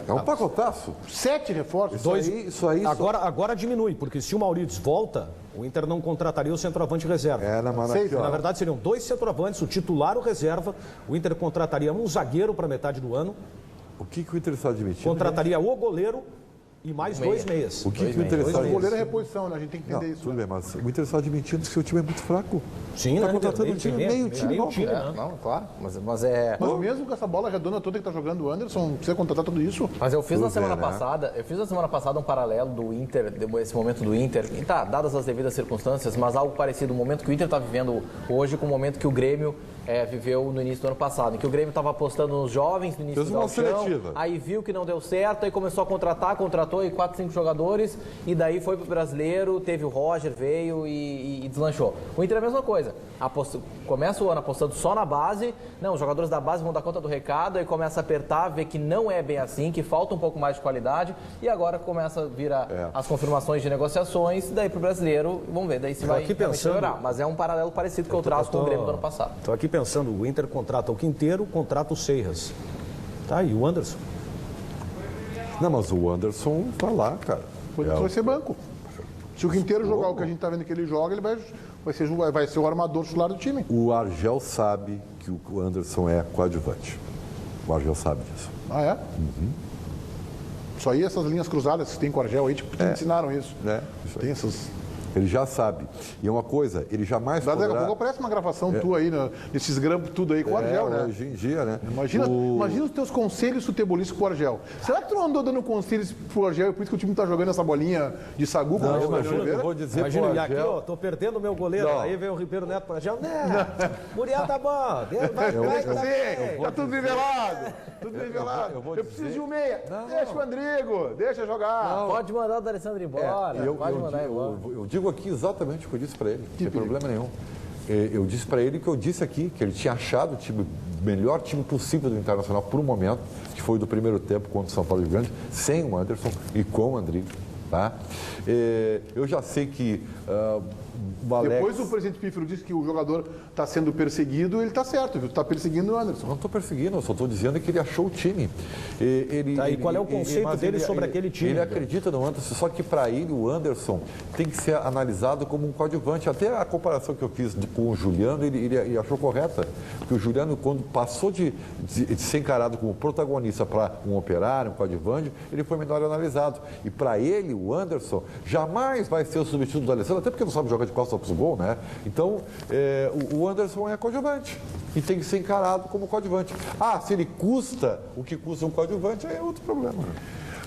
É um pacotaço. 7 reforços. Isso aí. Agora diminui, porque se o Maurides volta, o Inter não contrataria o centroavante reserva. Na verdade, seriam 2 centroavantes, o titular, o reserva. O Inter contrataria um zagueiro para metade do ano. O que o Inter está admitindo? Contrataria o goleiro e mais 2 meias. O que o Inter está admitindo? O goleiro é reposição, né? A gente tem que entender isso. Tudo bem, mas o Inter está admitindo que seu time é muito fraco. Sim, está contratando um time meio time. Não, claro. Mas é. Mas mesmo com essa bola redonda toda que está jogando o Anderson, precisa contratar tudo isso? Mas eu fiz na semana passada um paralelo do Inter, esse momento do Inter, e tá, dadas as devidas circunstâncias, mas algo parecido, o momento que o Inter está vivendo hoje com o momento que o Grêmio viveu no início do ano passado, em que o Grêmio estava apostando nos jovens no início do ano, aí viu que não deu certo, aí começou a contratou aí 4, 5 jogadores, e daí foi pro brasileiro, teve o Roger, veio e deslanchou. O Inter é a mesma coisa, começa o ano apostando só na base, os jogadores da base vão dar conta do recado, aí começa a apertar, vê que não é bem assim, que falta um pouco mais de qualidade, e agora começa a vir as confirmações de negociações, daí pro brasileiro, vamos ver, daí se vai melhorar. Mas é um paralelo parecido que eu traço com o Grêmio do ano passado. Estou aqui pensando, o Inter contrata o Quinteiro, contrata o Seijas. Tá, e o Anderson? Não, mas o Anderson tá lá, cara. Vai ser banco. Se o Quinteiro jogar o que a gente tá vendo que ele joga, ele vai ser o armador titular do time. O Argel sabe que o Anderson é coadjuvante. O Argel sabe disso. Ah, é? Uhum. Só aí essas linhas cruzadas que tem com o Argel aí, tipo, te ensinaram isso. Isso tem essas... Ele já sabe. E é uma coisa, ele jamais Daqui a pouco aparece uma gravação tua aí, nesses grampos tudo aí com o Argel, né? Hoje em dia, né? Imagina os teus conselhos futebolísticos com o Argel. Será que tu não andou dando conselhos pro Argel e por isso que o time tá jogando essa bolinha de sagu com o Argel? Eu vou dizer imagina, pro e Argel... aqui, ó, tô perdendo o meu goleiro. Não. Aí vem o Ribeiro Neto pro Argel. Muriel tá bom. Tá tudo nivelado. Tudo nivelado. Eu preciso de um meia. Deixa o Andrigo, deixa jogar. Pode mandar o D'Alessandro embora. Pode mandar embora. Eu digo aqui exatamente o que eu disse para ele, não tem problema nenhum. Eu disse para ele que eu disse aqui, que ele tinha achado o melhor time possível do Internacional por um momento, que foi do primeiro tempo contra o São Paulo Gigante, sem o Anderson e com o Andrigo. Tá? Eu já sei que o Alex... Depois o presidente Pífero disse que o jogador está sendo perseguido, ele está certo, viu? Está perseguindo o Anderson. Não estou perseguindo, eu só estou dizendo que ele achou o time. E qual é o conceito dele sobre aquele time? Ele acredita no Anderson, só que para ele o Anderson tem que ser analisado como um coadjuvante. Até a comparação que eu fiz com o Juliano, ele achou correta. Porque o Juliano, quando passou de ser encarado como protagonista para um operário, um coadjuvante, ele foi melhor analisado. E para ele, o Anderson jamais vai ser o substituto do Alessandro, até porque não sabe jogar de costas para o gol, né? Então, o Anderson é coadjuvante e tem que ser encarado como coadjuvante. Se ele custa o que custa um coadjuvante, aí é outro problema.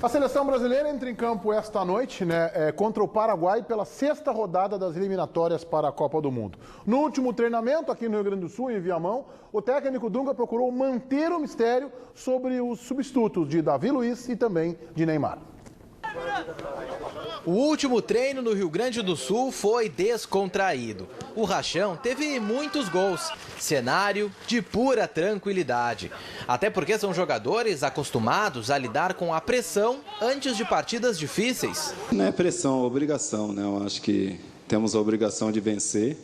A seleção brasileira entra em campo esta noite, né, contra o Paraguai pela 6ª rodada das eliminatórias para a Copa do Mundo. No último treinamento aqui no Rio Grande do Sul, em Viamão, o técnico Dunga procurou manter o mistério sobre os substitutos de Davi Luiz e também de Neymar. O último treino no Rio Grande do Sul foi descontraído. O Rachão teve muitos gols, cenário de pura tranquilidade. Até porque são jogadores acostumados a lidar com a pressão antes de partidas difíceis. Não é pressão, é obrigação, né? Eu acho que temos a obrigação de vencer.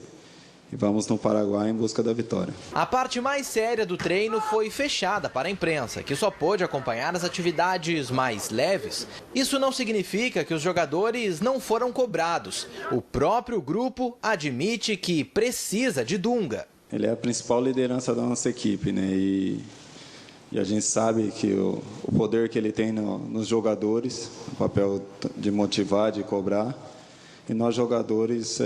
E vamos no Paraguai em busca da vitória. A parte mais séria do treino foi fechada para a imprensa, que só pôde acompanhar as atividades mais leves. Isso não significa que os jogadores não foram cobrados. O próprio grupo admite que precisa de Dunga. Ele é a principal liderança da nossa equipe, né? E a gente sabe que o poder que ele tem nos jogadores, o papel de motivar, de cobrar. E nós jogadores...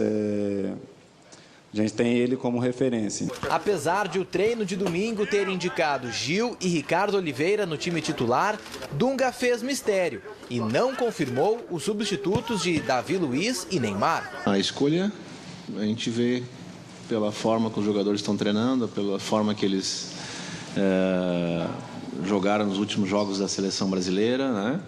A gente tem ele como referência. Apesar de o treino de domingo ter indicado Gil e Ricardo Oliveira no time titular, Dunga fez mistério e não confirmou os substitutos de Davi Luiz e Neymar. A escolha a gente vê pela forma que os jogadores estão treinando, pela forma que eles jogaram nos últimos jogos da seleção brasileira, né?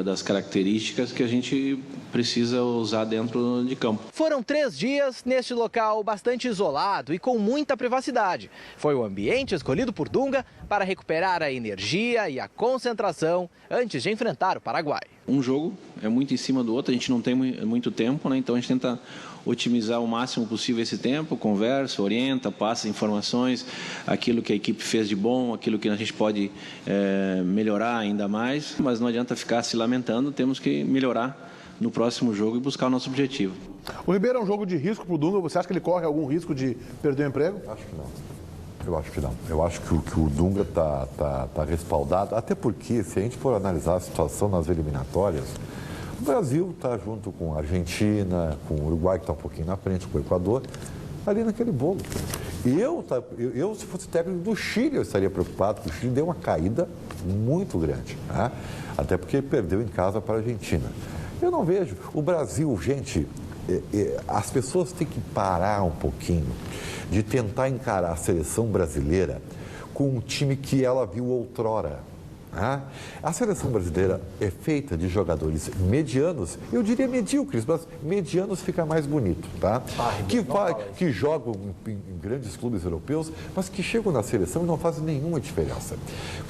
Das características que a gente precisa usar dentro de campo. Foram 3 dias neste local bastante isolado e com muita privacidade. Foi o ambiente escolhido por Dunga para recuperar a energia e a concentração antes de enfrentar o Paraguai. Um jogo é muito em cima do outro, a gente não tem muito tempo, né? Então a gente tenta otimizar o máximo possível esse tempo, conversa, orienta, passa informações, aquilo que a equipe fez de bom, aquilo que a gente pode melhorar ainda mais, mas não adianta ficar se lamentando, temos que melhorar no próximo jogo e buscar o nosso objetivo. O Ribeiro é um jogo de risco para o Dunga, você acha que ele corre algum risco de perder o emprego? Acho que não. Eu acho que não. Eu acho que o Dunga tá respaldado, até porque se a gente for analisar a situação nas eliminatórias, o Brasil está junto com a Argentina, com o Uruguai, que está um pouquinho na frente, com o Equador, ali naquele bolo. Eu, se fosse técnico do Chile, eu estaria preocupado, porque o Chile deu uma caída muito grande, né? Até porque perdeu em casa para a Argentina. Eu não vejo. O Brasil, gente, as pessoas têm que parar um pouquinho de tentar encarar a seleção brasileira com um time que ela viu outrora. A seleção brasileira é feita de jogadores medianos, eu diria medíocres, mas medianos fica mais bonito, tá? Que jogam em grandes clubes europeus, mas que chegam na seleção e não fazem nenhuma diferença.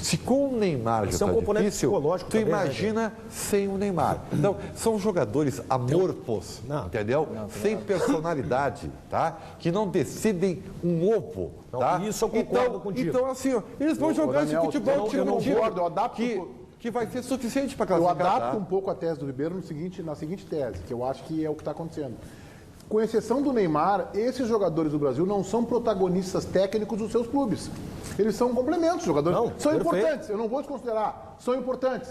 Se com o Neymar já está difícil, tu imagina sem o Neymar. Então, são jogadores amorfos, entendeu? Sem personalidade, tá? Que não decidem um ovo. Tá? Isso eu concordo contigo. Então, assim, ó, eles vão jogar esse futebol eu não concordo, eu adapto que vai ser suficiente para classificar. Eu adapto um pouco a tese do Ribeiro na seguinte tese, que eu acho que é o que está acontecendo. Com exceção do Neymar, esses jogadores do Brasil não são protagonistas técnicos dos seus clubes. Eles são complementos, jogadores. São importantes, eu não vou desconsiderar. São importantes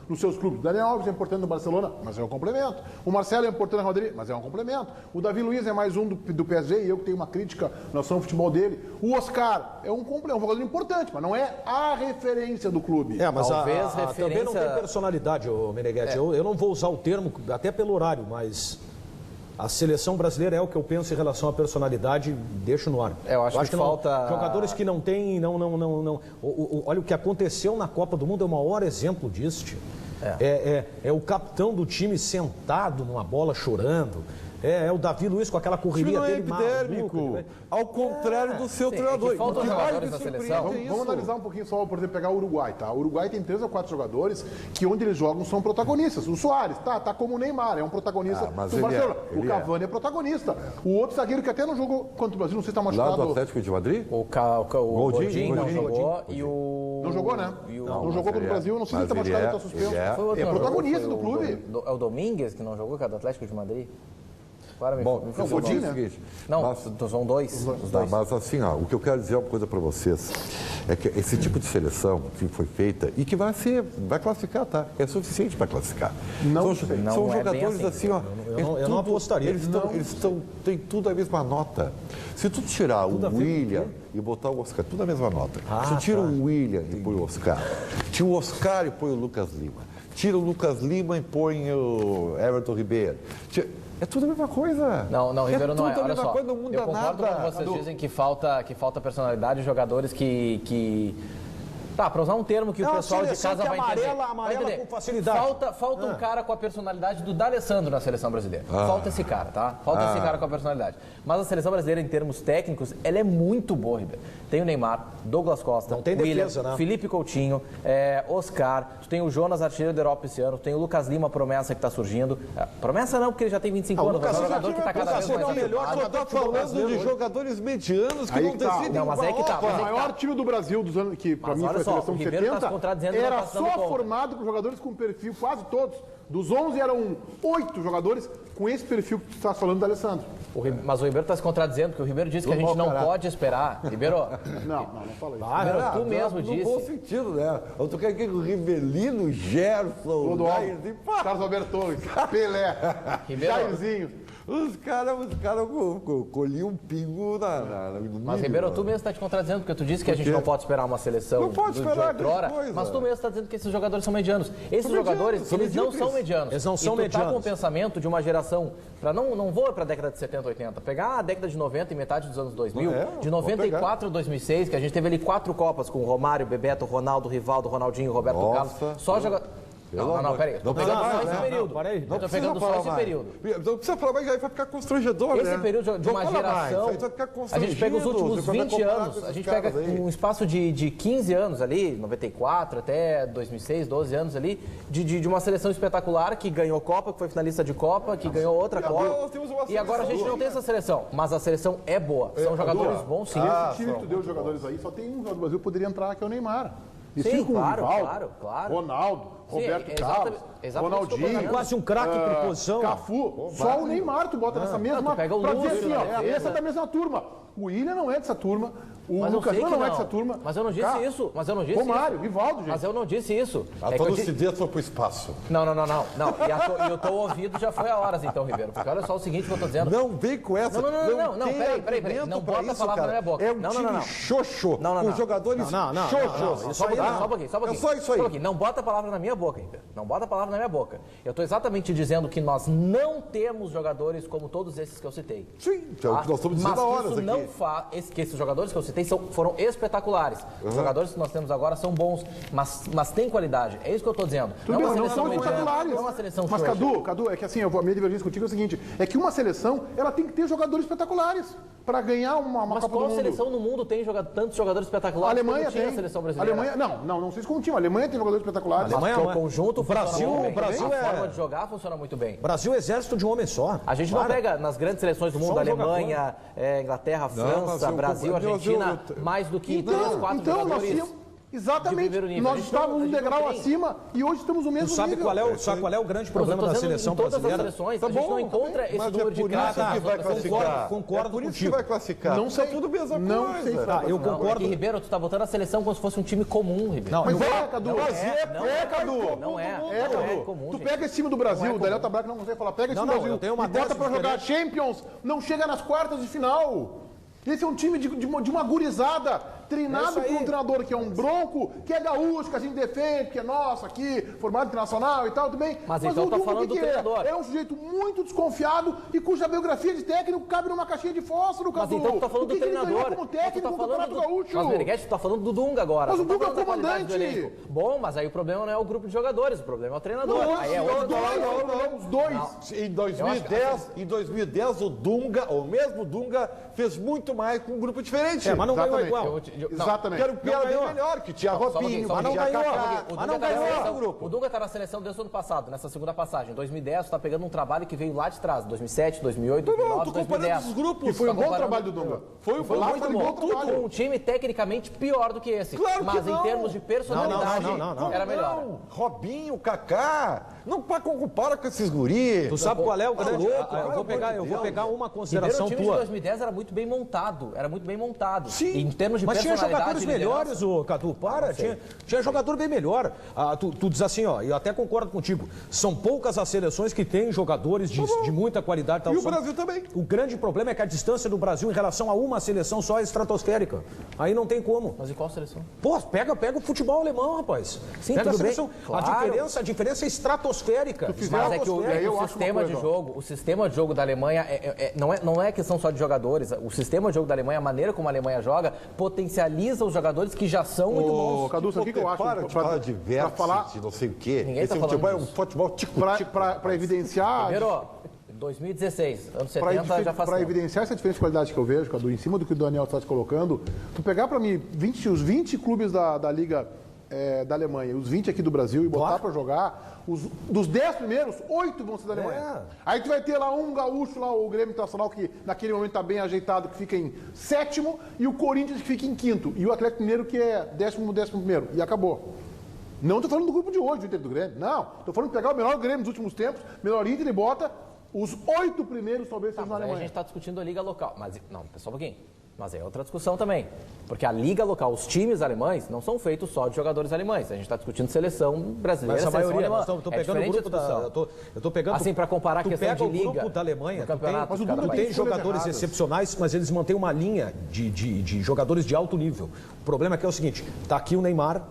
nos seus clubes. O Daniel Alves é importante no Barcelona, mas é um complemento. O Marcelo é importante no Madrid, mas é um complemento. O Davi Luiz é mais um do PSG, e eu que tenho uma crítica na noção do futebol dele. O Oscar é um jogador importante, mas não é a referência do clube. Mas também não tem personalidade, Meneghetti. Eu não vou usar o termo, até pelo horário, mas... A seleção brasileira é o que eu penso em relação à personalidade, deixo no ar. Eu acho que falta... Jogadores que não têm, olha o que aconteceu na Copa do Mundo, é o maior exemplo disso, tio. É o capitão do time sentado numa bola chorando. É o Davi Luiz com aquela correria dele epidérmico, ao contrário do seu treinador. Faltam jogadores da seleção. Vamos analisar um pouquinho só, por exemplo, pegar o Uruguai, tá? O Uruguai tem 3 ou 4 jogadores que onde eles jogam são protagonistas. O Soares, tá como o Neymar, é um protagonista do Barcelona. O Cavani é protagonista. O outro zagueiro que até não jogou contra o Brasil, não sei se está machucado. Lá do Atlético de Madrid? O Godinho não jogou e o... Não jogou, né? Não jogou contra o Brasil, não sei se está machucado, está suspenso. É protagonista do clube. É o Domingues que não jogou, que é do Atlético de Madrid? O Godinho, né? Não, são dois. Mas assim, o que eu quero dizer uma coisa para vocês é que esse tipo de seleção que foi feita e que vai classificar, tá? É suficiente para classificar. São jogadores assim, eu não apostaria. Eles têm tudo a mesma nota. Se tu tirar o William e botar o Oscar, tudo a mesma nota. Se tu tira o William e põe o Oscar, tira o Oscar e põe o Lucas Lima, tira o Lucas Lima e põe o Everton Ribeiro. É tudo a mesma coisa. Não, Ribeiro não é. Olha só, coisa, não muda eu concordo nada. quando vocês dizem que falta personalidade de jogadores que... Tá, para usar um termo que o pessoal de casa vai entender. Amarela com facilidade. Falta um cara com a personalidade do D'Alessandro na seleção brasileira. Falta esse cara, tá? Falta esse cara com a personalidade. Mas a seleção brasileira, em termos técnicos, ela é muito boa, Ribeiro. Tem o Neymar, Douglas Costa, William, Felipe Coutinho, Oscar, tu tem o Jonas, artilheiro da Europa esse ano, tem o Lucas Lima, promessa que está surgindo. Promessa não, porque ele já tem 25 anos, mas é um jogador que está cada vez mais melhor. Tu tá falando de jogadores medianos que não decidem. Não, mas é que tá. O maior time do Brasil dos anos que, para mim, foi a seleção de 70, era só formado por jogadores com perfil, quase todos. Dos 11 eram 8 jogadores com esse perfil que tu está falando do Alessandro. Mas o Ribeiro está se contradizendo, porque o Ribeiro disse que a gente não pode esperar. Ribeiro... Não falei isso. Ribeiro, tu mesmo disse... No bom sentido, né? Eu tô querendo que o Rivelino, Gerson... Carlos Alberto Torres, Pelé, Jairzinho... Os caras colhiam um pingo no milho. Mas, Ribeiro, tu mesmo está te contradizendo, porque tu disse que a gente não pode esperar uma seleção não pode esperar de outrora, mas tu mesmo está dizendo que esses jogadores são medianos. Esses jogadores, eles não são medianos. Eles não são medianos. Tu tá com o pensamento de uma geração, não vou para a década de 70, 80, pegar a década de 90 e metade dos anos 2000, de 94 a 2006, que a gente teve ali 4 Copas com Romário, Bebeto, Ronaldo, Rivaldo, Ronaldinho, Roberto Carlos, só jogadores... Não, peraí. Tô pegando só esse período. Tô pegando só esse período. Não precisa falar mais, aí vai ficar constrangedor, esse período de uma geração, a gente pega os últimos 20 anos, a gente pega um espaço de 15 anos ali, 94 até 2006, 12 anos ali, de uma seleção espetacular que ganhou Copa, que foi finalista de Copa, que ganhou outra Copa. E agora a gente não tem essa seleção, mas a seleção é boa. São jogadores bons, sim. Esse time que tu deu os jogadores aí, só tem um jogador do Brasil que poderia entrar, que é o Neymar. Sim, claro. Ronaldo, Roberto Carlos, Ronaldinho, quase um craque por posição. Cafu, só o Neymar tu bota nessa mesma. Pega o pra Lúcio, dizer assim, essa é da mesma turma. O William não é dessa turma. O Lucas não é dessa turma. Mas eu não disse isso. Romário, Rivaldo, gente. Mas eu não disse isso. Todos os dias foi pro espaço. Não. E o teu ouvido já foi a horas, então, Ribeiro. Porque olha só o seguinte que eu tô dizendo. Não vem com essa. Não, peraí. Não bota a palavra na minha boca. É um time xoxô. Com jogadores xoxôs. Só um pouquinho. É só isso aí. Não bota a palavra na minha boca, Ribeiro. Não bota a palavra na minha boca. Eu tô exatamente dizendo que nós não temos jogadores como todos esses que eu citei. Sim, é o que nós estamos dizendo há horas aqui. Mas isso não faz... Que esses jogadores que eu citei foram espetaculares. Os jogadores que nós temos agora são bons, mas têm qualidade. É isso que eu estou dizendo. Não são espetaculares. Não é uma seleção mas, Cadu, é que assim, a minha divergência contigo é o seguinte, é que uma seleção, ela tem que ter jogadores espetaculares para ganhar uma Copa do Mundo. Mas qual seleção no mundo tem tantos jogadores espetaculares? A Alemanha tem. A seleção brasileira. Alemanha, não sei se com o time. A Alemanha tem jogadores espetaculares. A Alemanha, o conjunto, o Brasil a forma de jogar funciona muito bem. Brasil é exército de um homem só. A gente não pega nas grandes seleções do mundo, Alemanha, Inglaterra, França, Brasil, Argentina, mais do que 3, 4 jogadores. Exatamente. de primeiro nível. Nós estávamos um degrau acima e hoje estamos no mesmo nível. Sabe qual é o grande problema da seleção brasileira? Todas as seleções, a gente não encontra esse número de craques. Concordo por isso contigo. que vai classificar. Não sei. Tudo mesma Não coisa. sei. Eu concordo. E, Ribeiro, tu tá botando a seleção como se fosse um time comum, Ribeiro. Não, Mas Cadu. Cadu. Não é Cadu. comum. Tu pega esse time do Brasil, o Daniel Tabraco não consegue falar, pega esse time do Brasil e bota pra jogar Champions, não chega nas quartas de final. Esse é um time de uma gurizada, treinado por um treinador que é um bronco, que é gaúcho, que a gente defende, que é nosso aqui, formado internacional e tal, tudo bem. Mas então o tá Dunga, falando do treinador. É um sujeito muito desconfiado e cuja biografia de técnico cabe numa caixinha de fósforo, Cadu. Mas então tu tá falando do treinador. Ele ganhou como técnico no Campeonato Gaúcho. Mas, Meneghetti, tu tá falando do Dunga agora. Mas o Tá Dunga é falando o da qualidade do comandante. elenco. Bom, mas aí o problema não é o grupo de jogadores, o problema é o treinador. Os dois. Em 2010, o Dunga, o mesmo Dunga, fez muito mais com um grupo diferente. Mas não ganhou igual. Exatamente. Que era bem melhor, que tinha Robinho, mas que não tinha ganhou. Kaká. Mas não ganhou. O Dunga tá na seleção desde o ano passado, nessa segunda passagem. Em 2010, tu tá pegando um trabalho que veio lá de trás, 2007, 2008, 2009, 2010. Os grupos. E foi um bom trabalho do Dunga. Foi muito bom. Com um time tecnicamente pior do que esse. Claro que mas não. em termos de personalidade, Não. era melhor. Não, Robinho, Kaká. Não compara com esses guris. Tu sabe qual é o grande... Eu vou pegar uma consideração O time de tua. 2010 era muito bem montado. Sim, em termos de mas tinha personalidade, jogadores melhores, Cadu, tinha jogador bem melhor. Tu diz assim, ó, e eu até concordo contigo, são poucas as seleções que têm jogadores de muita qualidade. Tal, E o Brasil também. O grande problema é que a distância do Brasil em relação a uma seleção só é estratosférica. Aí não tem como. Mas e qual seleção? Pô, pega o futebol alemão, rapaz. Sim, pega tudo a seleção. bem. Claro. A diferença é estratosférica. Mas é que o sistema de jogo da Alemanha não é questão só de jogadores. O sistema de jogo da Alemanha, a maneira como a Alemanha joga, potencializa os jogadores que já são muito bons. Cadu, sabe o que eu acho? Para de falar de vértice, de não sei o quê. Ninguém Esse tá futebol é falando um futebol Para evidenciar... Primeiro, 2016, anos 70, já faz Para tempo. evidenciar essa diferença de qualidade que eu vejo, Cadu, em cima do que o Daniel está te colocando, tu pegar para mim os 20 clubes da Liga da Alemanha, os 20 aqui do Brasil e botar para jogar, dos 10 primeiros, 8 vão ser da Alemanha. Aí tu vai ter lá um gaúcho, lá, o Grêmio Internacional, que naquele momento está bem ajeitado, que fica em 7º, e o Corinthians que fica em 5º, e o Atlético Mineiro que é 11º, e acabou. Não estou falando do grupo de hoje, do Inter do Grêmio, não. Estou falando de pegar o melhor Grêmio dos últimos tempos, melhor Inter e bota os 8 primeiros talvez sejam na Alemanha. A gente está discutindo a Liga Local. Mas, não, só um pouquinho. Mas é outra discussão também. Porque a Liga Local, os times alemães, não são feitos só de jogadores alemães. A gente está discutindo seleção brasileira, Mas a seleção maioria, alemã. estou pegando o grupo eu tô pegando... Assim, para comparar a questão de Liga... o grupo da Alemanha, tu tem jogadores excepcionais, mas eles mantêm uma linha de jogadores de alto nível. O problema é que é o seguinte, tá aqui o Neymar...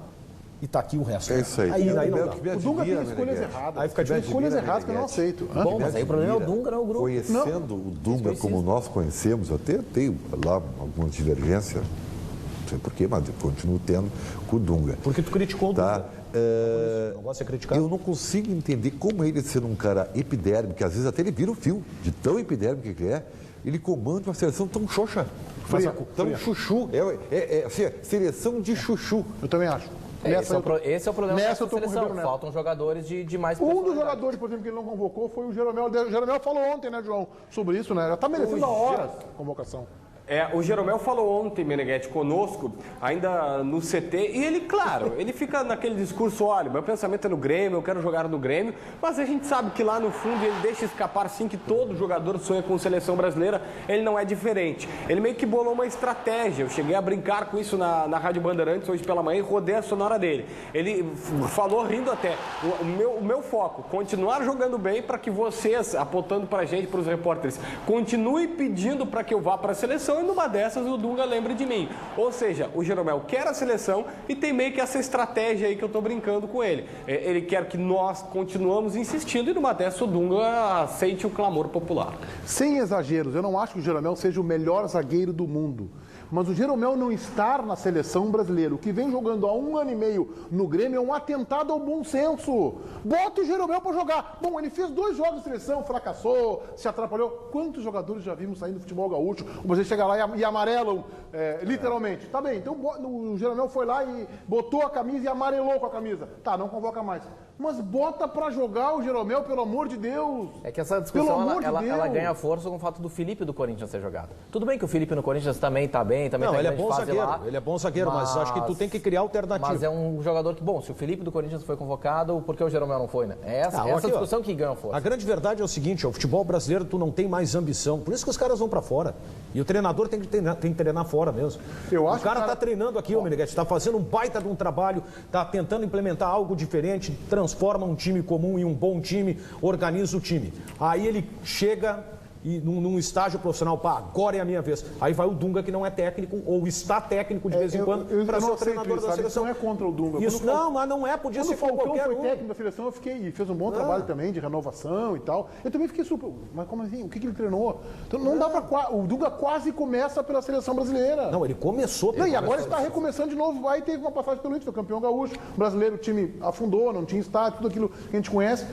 E tá aqui o resto. É isso aí. Aí não dá. O Dunga tem escolhas erradas. Aí fica difícil. Escolhas erradas que eu não aceito. Bom, mas aí o problema é o Dunga, não é o grupo. Conhecendo o Dunga como nós conhecemos, eu até tenho lá algumas divergências, não sei porquê, mas eu continuo tendo com o Dunga. Porque tu criticou o Dunga. Não gosta de ser criticado? Eu não consigo entender como ele, sendo um cara epidérmico, que às vezes até ele vira o fio, de tão epidérmico que ele é, ele comanda uma seleção tão xoxa, tão chuchu. Assim, seleção de chuchu. Eu também acho. Esse é o problema dessa seleção. Faltam jogadores de mais Um dos jogadores, por exemplo, que ele não convocou foi o Jeromel. O Jeromel falou ontem, né, João, sobre isso, né? Já está merecendo a hora a convocação. O Jeromel falou ontem, Meneghetti, conosco, ainda no CT, e ele, claro, ele fica naquele discurso, olha, meu pensamento é no Grêmio, eu quero jogar no Grêmio, mas a gente sabe que lá no fundo ele deixa escapar, sim, que todo jogador sonha com seleção brasileira, ele não é diferente. Ele meio que bolou uma estratégia, eu cheguei a brincar com isso na Rádio Bandeirantes hoje pela manhã e rodei a sonora dele. Ele falou rindo até, o meu foco, continuar jogando bem para que vocês, apontando para a gente, para os repórteres, continuem pedindo para que eu vá para a seleção, e numa dessas o Dunga lembre de mim. Ou seja, o Jeromel quer a seleção e tem meio que essa estratégia aí que eu tô brincando com ele. Ele quer que nós continuamos insistindo e numa dessas o Dunga aceite o clamor popular. Sem exageros, eu não acho que o Jeromel seja o melhor zagueiro do mundo. Mas o Jeromel não estar na seleção brasileira, o que vem jogando há 1 ano e meio no Grêmio, é um atentado ao bom senso. Bota o Jeromel para jogar. Bom, ele fez 2 jogos de seleção, fracassou, se atrapalhou. Quantos jogadores já vimos saindo do futebol gaúcho? Você chega lá e amarelam, literalmente. Tá bem, então o Jeromel foi lá e botou a camisa e amarelou com a camisa. Tá, não convoca mais. Mas bota pra jogar o Jeromel, pelo amor de Deus. É que essa discussão, ela ganha força com o fato do Felipe do Corinthians ser jogado. Tudo bem que o Felipe no Corinthians também tá bem, também tá em grande fase lá. Ele é bom zagueiro, mas acho que tu tem que criar alternativa. Mas é um jogador que, bom, se o Felipe do Corinthians foi convocado, por que o Jeromel não foi, né? É essa discussão que ganha força. A grande verdade é o seguinte, o futebol brasileiro tu não tem mais ambição. Por isso que os caras vão pra fora. E o treinador tem que treinar fora mesmo. O cara tá treinando aqui, ô Meneghetti, tá fazendo um baita de um trabalho, tá tentando implementar algo diferente, transforma um time comum em um bom time, organiza o time. Aí ele chega e num estágio profissional, agora é a minha vez. Aí vai o Dunga, que não é técnico, ou está técnico de vez em quando, para ser o treinador da seleção. Não é contra o Dunga. Isso não, mas não é, podia ser qualquer qualquer foi técnico da seleção, eu fiquei, e fez um bom trabalho também, de renovação e tal. Eu também fiquei super, mas como assim? O que ele treinou? Então não dá pra, o Dunga quase começa pela seleção brasileira. Não, ele começou. E agora está recomeçando de novo, aí teve uma passagem pelo Inter, foi campeão gaúcho, brasileiro, o time afundou, não tinha estádio, tudo aquilo que a gente conhece.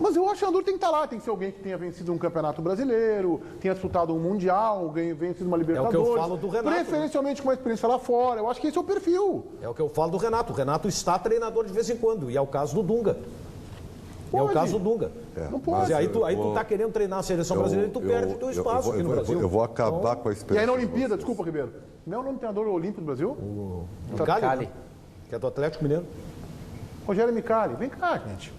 Mas eu acho que o treinador tem que estar lá, tem que ser alguém que tenha vencido um campeonato brasileiro, tenha disputado um mundial, vencido uma Libertadores. É o que eu falo do Renato. Preferencialmente com uma experiência lá fora, eu acho que esse é o perfil. É o que eu falo do Renato. O Renato está treinador de vez em quando, e é o caso do Dunga. É o caso do Dunga. Não pode. Mas aí tu tá querendo treinar a seleção brasileira e tu perde teu espaço aqui no Brasil. Eu vou acabar com a experiência. E aí na Olimpíada, desculpa, Ribeiro, não é o nome do treinador olímpico do Brasil? O Micali, que é do Atlético Mineiro. Rogério Micali, vem cá, gente.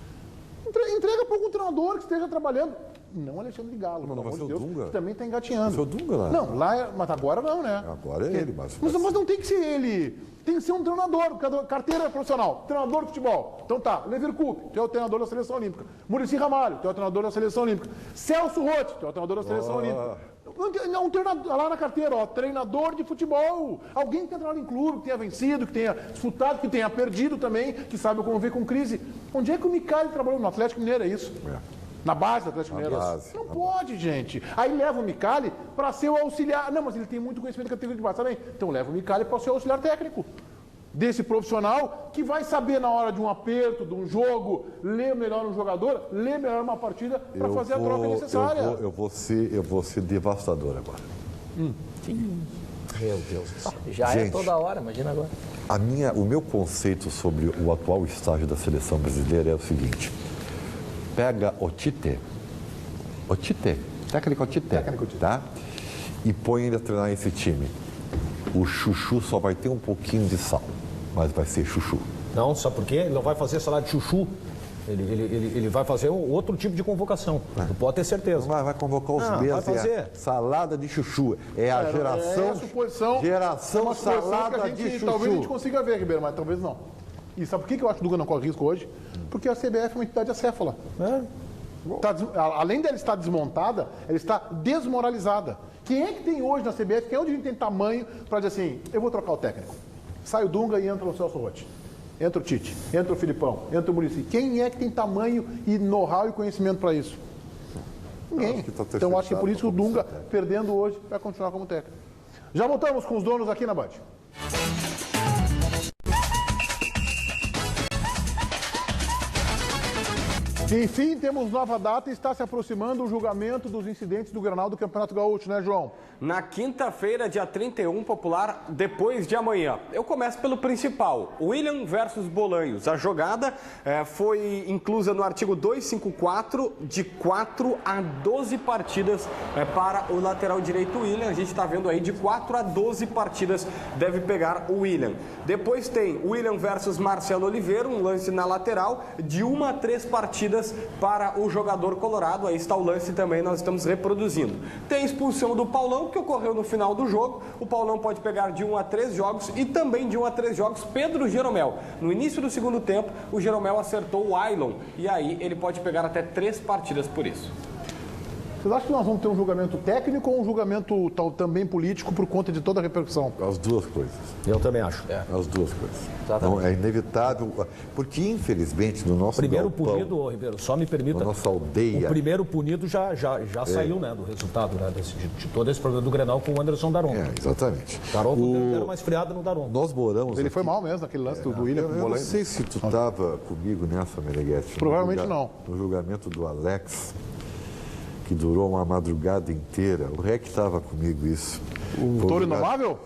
Entrega para algum treinador que esteja trabalhando. Não Alexandre Galo, pelo amor de Deus, que também está engatinhando. O Dunga lá. Não, lá mas agora não, né? Agora é ele, mas não tem que ser ele. Tem que ser um treinador, carteira profissional, treinador de futebol. Então tá, Leverkusen, tu é o treinador da Seleção Olímpica. Muricy Ramalho, tu é o treinador da Seleção Olímpica. Celso Roth, tu é o treinador da Seleção Olímpica. Um treinador lá na carteira, treinador de futebol. Alguém que tenha trabalhado em clube, que tenha vencido, que tenha disputado, que tenha perdido também, que sabe como ver com crise. Onde é que o Micali trabalhou? No Atlético Mineiro, é isso? Na base do Atlético Mineiro. Não pode, gente. Aí leva o Micali para ser o auxiliar. Não, mas ele tem muito conhecimento da categoria de base também. Então leva o Micali para ser o auxiliar técnico desse profissional que vai saber na hora de um aperto, de um jogo, ler melhor um jogador, ler melhor uma partida para fazer a troca necessária. Eu vou ser devastador agora. Meu Deus do céu. Já é toda hora, imagina agora. O meu conceito sobre o atual estágio da seleção brasileira é o seguinte: pega o Tite, técnico Tite, tá? E põe ele a treinar esse time. O Chuchu só vai ter um pouquinho de sal, mas vai ser Chuchu. Não, sabe por quê? Ele não vai fazer salada de chuchu. Ele vai fazer outro tipo de convocação. Tu pode ter certeza. Vai convocar os mesmos. Vai fazer. Salada de chuchu. É a geração. É a suposição. Geração salada de chuchu. Talvez a gente consiga ver, Ribeiro, mas talvez não. E sabe por que eu acho que o Dunga não corre risco hoje? Porque a CBF é uma entidade acéfala. Além dela estar desmontada, ela está desmoralizada. Quem é que tem hoje na CBF, quem é onde a gente tem tamanho para dizer assim, eu vou trocar o técnico? Sai o Dunga e entra o Celso Roth. Entra o Tite, entra o Filipão, entra o Muricy. Quem é que tem tamanho e know-how e conhecimento para isso? Ninguém. Então acho que por isso que o Dunga, perdendo hoje, vai continuar como técnico. Já voltamos com os donos aqui na Band. Enfim, temos nova data e está se aproximando o julgamento dos incidentes do Grenal do Campeonato Gaúcho, né, João? Na quinta-feira, dia 31, popular, depois de amanhã. Eu começo pelo principal, William versus Bolanhos. A jogada foi inclusa no artigo 254, de 4 a 12 partidas para o lateral direito William. A gente está vendo aí de 4 a 12 partidas deve pegar o William. Depois tem William versus Marcelo Oliveira, um lance na lateral, de 1 a 3 partidas para o jogador colorado. Aí está o lance também, nós estamos reproduzindo. Tem a expulsão do Paulão, que ocorreu no final do jogo. O Paulão pode pegar de 1 a 3 jogos e também de 1 a 3 jogos Pedro Jeromel. No início do segundo tempo, o Jeromel acertou o Ailon e aí ele pode pegar até 3 partidas por isso. Vocês acham que nós vamos ter um julgamento técnico ou um julgamento também político por conta de toda a repercussão? As duas coisas. Eu também acho. As duas coisas. Então, é inevitável, porque infelizmente no nosso primeiro galpão, punido, Ribeiro, só me permita. Na nossa aldeia. O primeiro punido já saiu, né, do resultado, né, de todo esse problema do Grenal com o Anderson Daronco. Exatamente. Daronco deram uma esfriada no Daronco. Nós moramos. Ele foi mal mesmo naquele lance do William. Eu não sei se tu estava comigo nessa, Meneghetti. Provavelmente não. No julgamento do Alex, que durou uma madrugada inteira. O REC estava comigo isso. O Touro Inovável?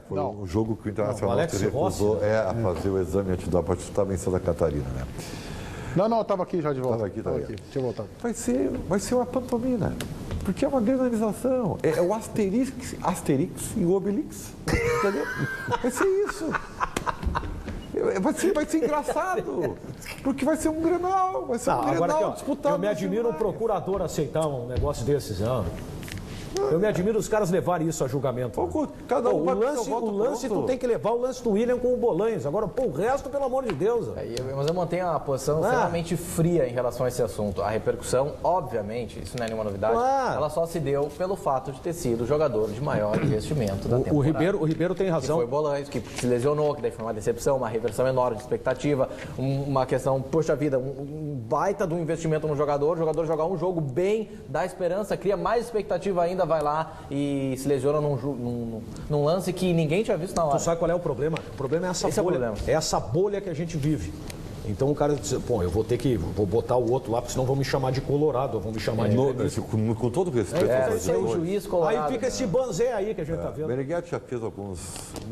Foi um jogo que o Internacional se recusou a fazer o exame antidoping. A gente estava em Santa Catarina, né? Não, eu estava aqui já de volta. Estava aqui. Deixa eu voltar. Vai ser uma pantomima, porque é uma granalização. É o Asterix e o Obelix. Entendeu? Vai ser isso. Vai ser engraçado, porque vai ser um Grenal, vai ser um Grenal disputado. Eu me admiro um procurador aceitar um negócio desses, não. Eu me admiro os caras levarem isso a julgamento. Cada um o lance tu tem que levar o lance do William com o Bolanhos. Agora, o resto, pelo amor de Deus. Mas eu mantenho uma posição extremamente fria em relação a esse assunto. A repercussão, obviamente, isso não é nenhuma novidade, ela só se deu pelo fato de ter sido o jogador de maior investimento da temporada. O Ribeiro tem razão. Que foi Bolanhos, que se lesionou, que daí foi uma decepção, uma reversão enorme de expectativa, uma questão, poxa vida, um baita de um investimento no jogador, o jogador jogar um jogo bem, dá esperança, cria mais expectativa ainda, vai lá e se lesiona num lance que ninguém tinha visto na hora. Tu sabe qual é o problema? O problema é essa bolha. É essa bolha que a gente vive. Então o cara diz, pô, eu vou botar o outro lá, porque senão vão me chamar de colorado, vão me chamar de... Com todo respeito. O juiz colorado. Aí fica esse banzé aí que a gente tá vendo. O Meneghetti já fez alguns...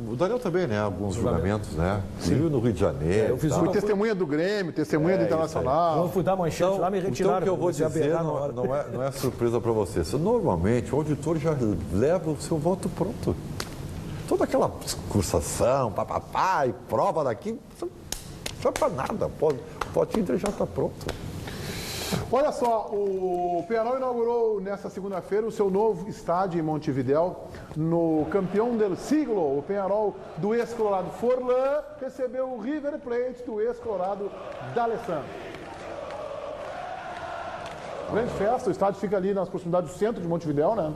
O Daniel também, né? Alguns julgamentos, né? Sim. No Rio de Janeiro. Eu fui testemunha do Grêmio, testemunha do Internacional. Eu fui dar manchete lá, me retiraram. Então o que eu vou dizer não é surpresa para vocês. Normalmente o auditor já leva o seu voto pronto. Toda aquela discursação, papapá, e prova daqui... Não para nada, o potinho já está pronto. Olha só, o Peñarol inaugurou nesta segunda-feira o seu novo estádio em Montevidéu, no Campeão del Siglo. O Peñarol do ex-colorado Forlan recebeu o River Plate do ex-colorado D'Alessandro. Grande festa, o estádio fica ali nas proximidades do centro de Montevidéu, né?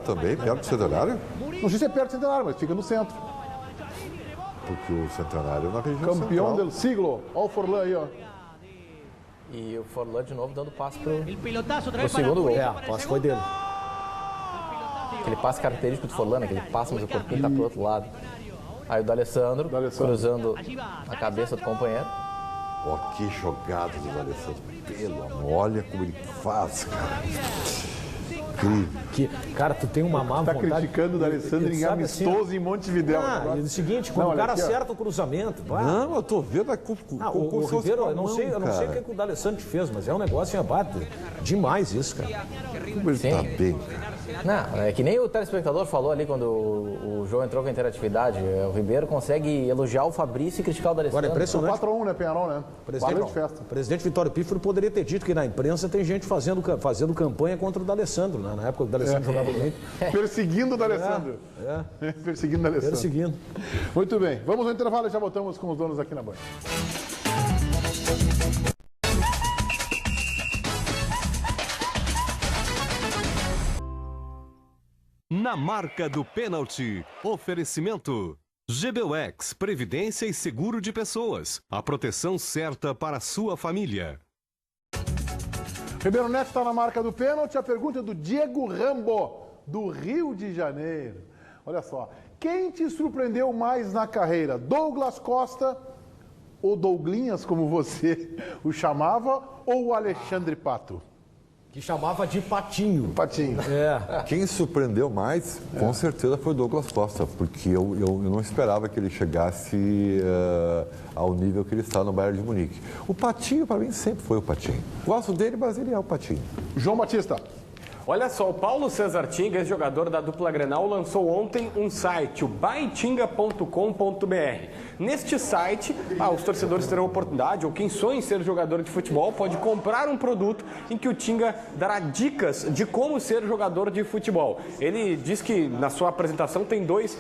Também, perto do Centenário. Não sei se é perto do Centenário, mas fica no centro. Porque o Centenário é na região Campeão central. del Siglo. Olha o Forlan aí, ó. E o Forlan de novo dando passe pro segundo gol. O passe foi dele. Aquele passe característico do Forlan, aquele passe, mas o corpinho tá pro outro lado. Aí o D'Alessandro cruzando a cabeça do companheiro. Ó, que jogada do D'Alessandro. Pelo amor, olha como ele faz, cara. Cara, tu tem uma má vontade. Tá criticando o D'Alessandro em amistoso em Montevidéu. É o seguinte, quando o cara acerta o cruzamento... Não, eu tô vendo o Ribeiro, eu não sei o que o D'Alessandro te fez, mas é um negócio demais isso, cara. Como ele tá bem, cara. Não, é que nem o telespectador falou ali quando o João entrou com a interatividade. O Ribeiro consegue elogiar o Fabrício e criticar o D'Alessandro. Agora é impressionante. 4-1, né, Peñarol, né? O presidente Vitório Pífero poderia ter dito que na imprensa tem gente fazendo campanha contra o D'Alessandro, né? Na época o D'Alessandro jogava bem. Perseguindo o D'Alessandro. Perseguindo o D'Alessandro. Perseguindo. Muito bem. Vamos ao intervalo e já voltamos com os donos aqui na Band. Na marca do pênalti, oferecimento. GBUX, Previdência e Seguro de Pessoas. A proteção certa para a sua família. Ribeiro Neto está na marca do pênalti. A pergunta é do Diego Rambo, do Rio de Janeiro. Olha só. Quem te surpreendeu mais na carreira? Douglas Costa, ou Douglinhas, como você o chamava, ou o Alexandre Pato? Que chamava de Patinho. Patinho. Quem surpreendeu mais, com certeza, foi o Douglas Costa, porque eu não esperava que ele chegasse ao nível que ele está no Bayern de Munique. O Patinho, para mim, sempre foi o Patinho. Gosto dele, mas ele é o Patinho. João Batista. Olha só, o Paulo César Tinga, ex-jogador da dupla Grenal, lançou ontem um site, o baitinga.com.br. Neste site, os torcedores terão oportunidade, ou quem sonha em ser jogador de futebol, pode comprar um produto em que o Tinga dará dicas de como ser jogador de futebol. Ele diz que na sua apresentação tem dois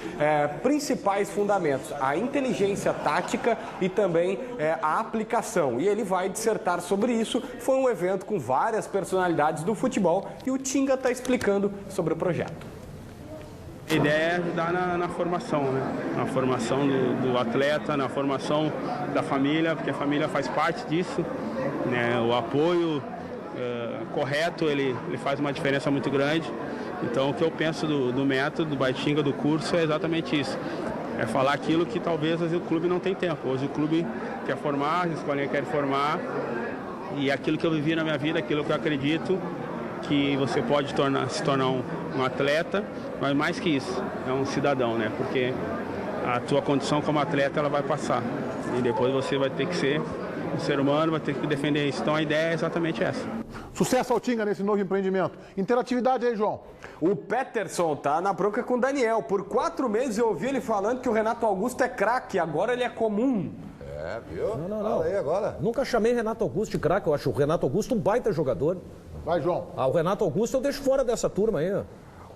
principais fundamentos, a inteligência tática e também a aplicação. E ele vai dissertar sobre isso. Foi um evento com várias personalidades do futebol e o Tinga está explicando sobre o projeto. A ideia é ajudar na formação, né? Na formação do atleta, na formação da família, porque a família faz parte disso, né? O apoio correto, ele faz uma diferença muito grande. Então, o que eu penso do método, do Baitinga, do curso, é exatamente isso. É falar aquilo que talvez o clube não tem tempo. Hoje o clube quer formar, a escolinha quer formar, e aquilo que eu vivi na minha vida, aquilo que eu acredito, que você pode se tornar um atleta, mas mais que isso, é um cidadão, né? Porque a tua condição como atleta, ela vai passar. E depois você vai ter que ser O ser humano vai ter que defender isso. Então a ideia é exatamente essa. Sucesso ao Tinga nesse novo empreendimento. Interatividade aí, João. O Peterson tá na bronca com o Daniel. Por 4 meses eu ouvi ele falando que o Renato Augusto é craque, agora ele é comum. É, viu? Não. Fala aí agora. Nunca chamei Renato Augusto de craque, eu acho o Renato Augusto um baita jogador. Vai, João. O Renato Augusto eu deixo fora dessa turma aí.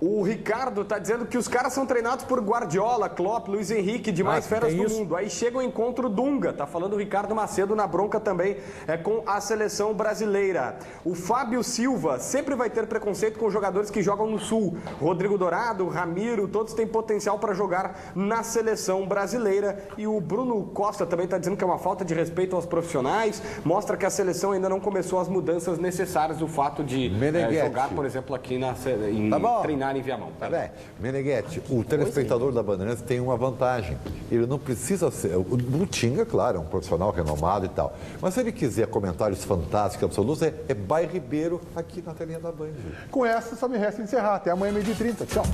O Ricardo tá dizendo que os caras são treinados por Guardiola, Klopp, Luiz Henrique, demais feras do mundo. Aí chega o encontro Dunga, tá falando o Ricardo Macedo na bronca também com a seleção brasileira. O Fábio Silva sempre vai ter preconceito com jogadores que jogam no Sul. Rodrigo Dourado, Ramiro, todos têm potencial para jogar na seleção brasileira. E o Bruno Costa também tá dizendo que é uma falta de respeito aos profissionais, mostra que a seleção ainda não começou as mudanças necessárias, o fato de jogar, por exemplo, aqui em treinar em Viamão. Meneghetti, o telespectador da Bandeirantes tem uma vantagem. Ele não precisa ser... O Tinga, claro, é um profissional renomado e tal. Mas se ele quiser comentários fantásticos, absolutos, é Bay Ribeiro aqui na telinha da Band. Com essa, só me resta encerrar. Até amanhã, 12h30. Tchau.